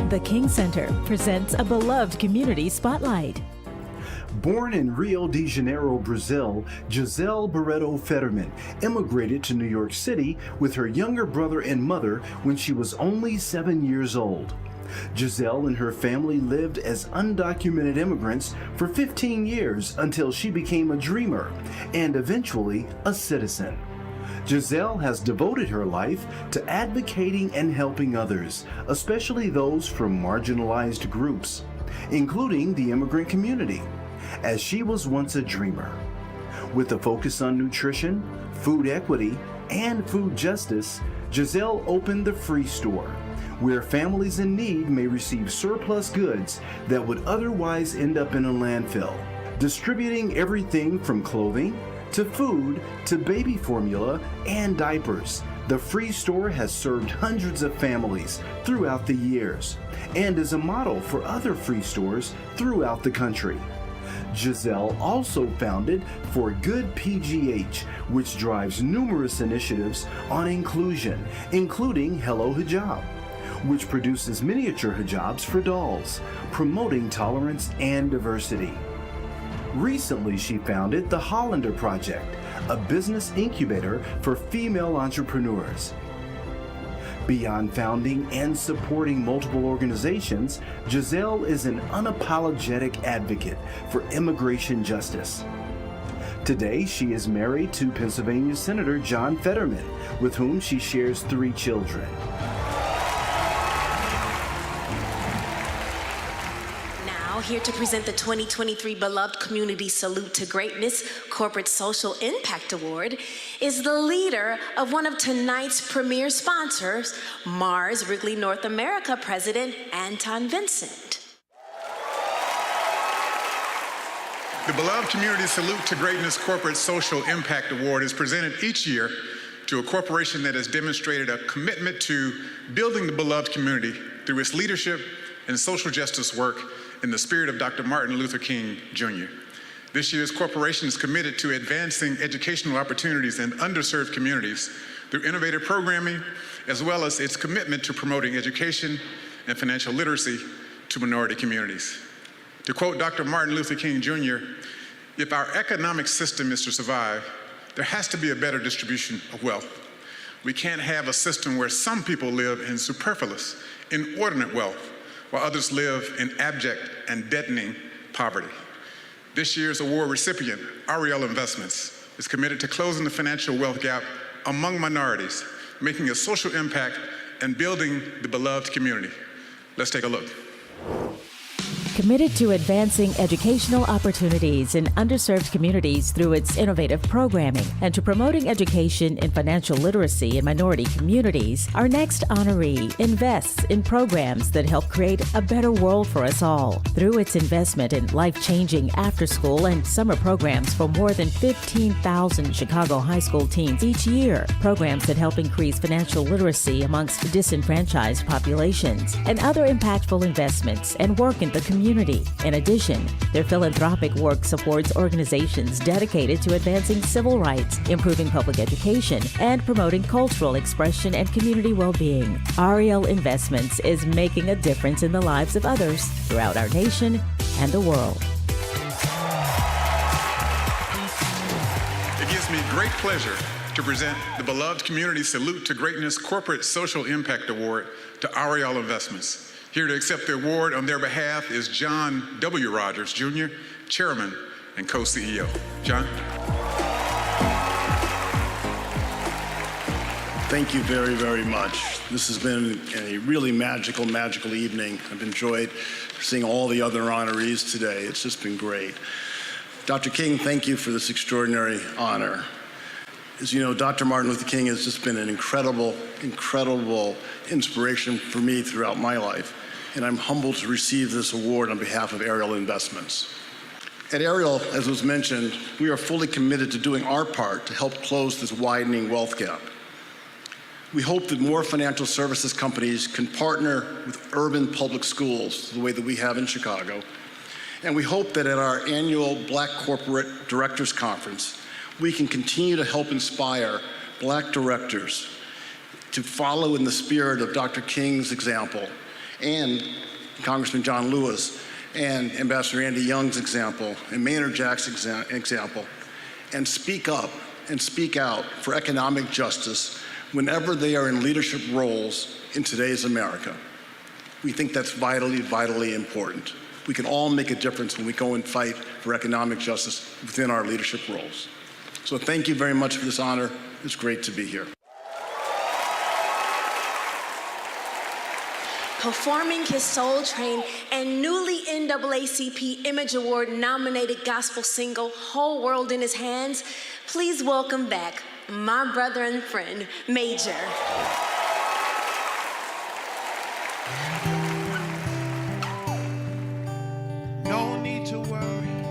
The King Center presents a beloved community spotlight. Born in Rio de Janeiro, Brazil, Gisele Barreto Fetterman immigrated to New York City with her younger brother and mother when she was only 7 years old. Gisele and her family lived as undocumented immigrants for 15 years until she became a dreamer and eventually a citizen. Gisele has devoted her life to advocating and helping others, especially those from marginalized groups, including the immigrant community, as she was once a dreamer. With a focus on nutrition, food equity, and food justice, Gisele opened the Free Store, where families in need may receive surplus goods that would otherwise end up in a landfill, distributing everything from clothing to food to baby formula and diapers. The Free Store has served hundreds of families throughout the years and is a model for other free stores throughout the country. Gisele also founded For Good PGH, which drives numerous initiatives on inclusion, including Hello Hijab, which produces miniature hijabs for dolls, promoting tolerance and diversity. Recently, she founded the Hollander Project, a business incubator for female entrepreneurs. Beyond founding and supporting multiple organizations, Gisele is an unapologetic advocate for immigration justice. Today, she is married to Pennsylvania Senator John Fetterman, with whom she shares 3 children. Here to present the 2023 Beloved Community Salute to Greatness Corporate Social Impact Award is the leader of one of tonight's premier sponsors, Mars Wrigley North America President Anton Vincent. The Beloved Community Salute to Greatness Corporate Social Impact Award is presented each year to a corporation that has demonstrated a commitment to building the beloved community through its leadership and social justice work in the spirit of Dr. Martin Luther King, Jr. This year's corporation is committed to advancing educational opportunities in underserved communities through innovative programming, as well as its commitment to promoting education and financial literacy to minority communities. To quote Dr. Martin Luther King, Jr., "If our economic system is to survive, there has to be a better distribution of wealth. We can't have a system where some people live in superfluous, inordinate wealth, while others live in abject and deadening poverty." This year's award recipient, Ariel Investments, is committed to closing the financial wealth gap among minorities, making a social impact, and building the beloved community. Let's take a look. Committed to advancing educational opportunities in underserved communities through its innovative programming and to promoting education and financial literacy in minority communities, our next honoree invests in programs that help create a better world for us all. Through its investment in life-changing after-school and summer programs for more than 15,000 Chicago high school teens each year, programs that help increase financial literacy amongst disenfranchised populations, and other impactful investments and work in the community. In addition, their philanthropic work supports organizations dedicated to advancing civil rights, improving public education, and promoting cultural expression and community well-being. Ariel Investments is making a difference in the lives of others throughout our nation and the world. It gives me great pleasure to present the Beloved Community Salute to Greatness Corporate Social Impact Award to Ariel Investments. Here to accept the award on their behalf is John W. Rogers, Jr., Chairman and Co-CEO. John? Thank you very, very much. This has been a really magical evening. I've enjoyed seeing all the other honorees today. It's just been great. Dr. King, thank you for this extraordinary honor. As you know, Dr. Martin Luther King has just been an incredible inspiration for me throughout my life, and I'm humbled to receive this award on behalf of Ariel Investments. At Ariel, as was mentioned, we are fully committed to doing our part to help close this widening wealth gap. We hope that more financial services companies can partner with urban public schools the way that we have in Chicago, and we hope that at our annual Black Corporate Directors Conference, we can continue to help inspire Black directors to follow in the spirit of Dr. King's example and Congressman John Lewis and Ambassador Andy Young's example and Maynard Jack's example and speak up and speak out for economic justice whenever they are in leadership roles in today's America. We think that's vitally, vitally important. We can all make a difference when we go and fight for economic justice within our leadership roles. So thank you very much for this honor. It's great to be here. Performing his Soul Train and newly NAACP Image Award nominated gospel single, Whole World in His Hands, please welcome back my brother and friend, Major. No need to worry,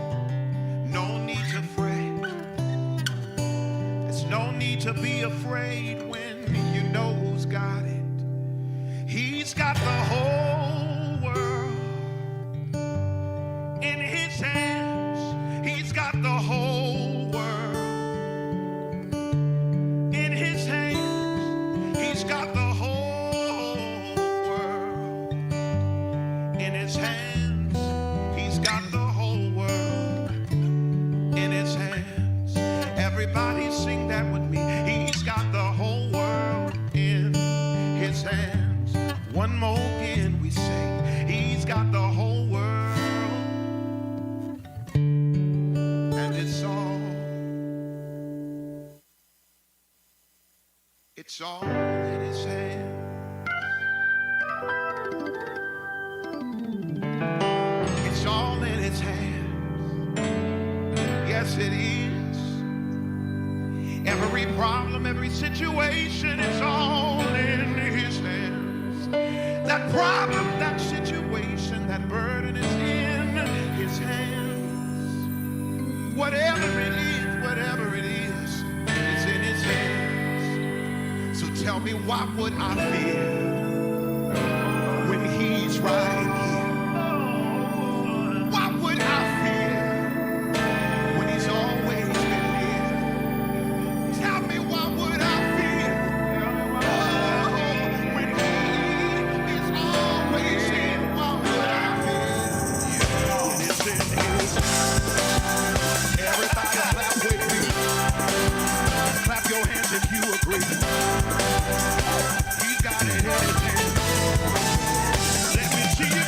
no need to fret. There's no need to be afraid when you know who's got it. He's got the whole world in his hands. He's got the whole world in his hands. He's got the whole world in his hands. He's got the whole world in his hands. Everybody sing that with me. He's got the whole world in his hands. One more again we say, he's got the whole world, and it's all in his hands. It's all in his hands. Yes, it is. Every problem, every situation, it's all in his hands. That problem, that situation, that burden is in his hands. Whatever it is, it's in his hands. So tell me, what would I fear when he's right here? What would I fear when he's always been near? Tell me, what would I fear? Clap your hands if you agree. He got it in his hand. Let me see you.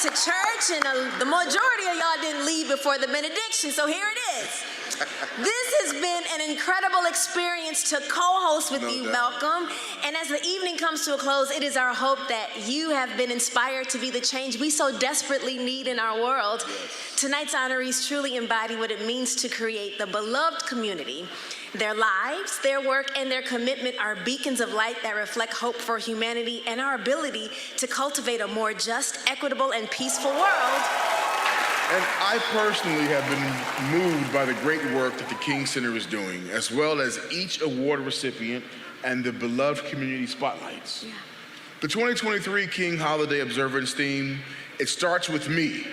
to church, and the majority of y'all didn't leave before the benediction, so here it is. This has been an incredible experience to co-host with you, Malcolm. And as the evening comes to a close, it is our hope that you have been inspired to be the change we so desperately need in our world. Tonight's honorees truly embody what it means to create the beloved community. Their lives, their work, and their commitment are beacons of light that reflect hope for humanity and our ability to cultivate a more just, equitable, and peaceful world. And I personally have been moved by the great work that the King Center is doing, as well as each award recipient and the beloved community spotlights. Yeah. The 2023 King Holiday Observance theme, it starts with me,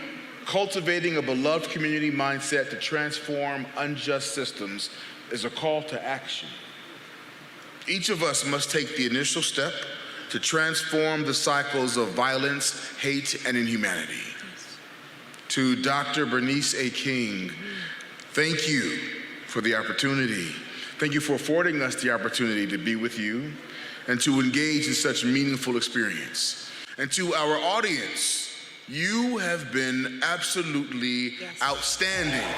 cultivating a beloved community mindset to transform unjust systems is a call to action. Each of us must take the initial step to transform the cycles of violence, hate, and inhumanity. To Dr. Bernice A. King, thank you for the opportunity. Thank you for affording us the opportunity to be with you and to engage in such meaningful experience. And to our audience, you have been absolutely outstanding.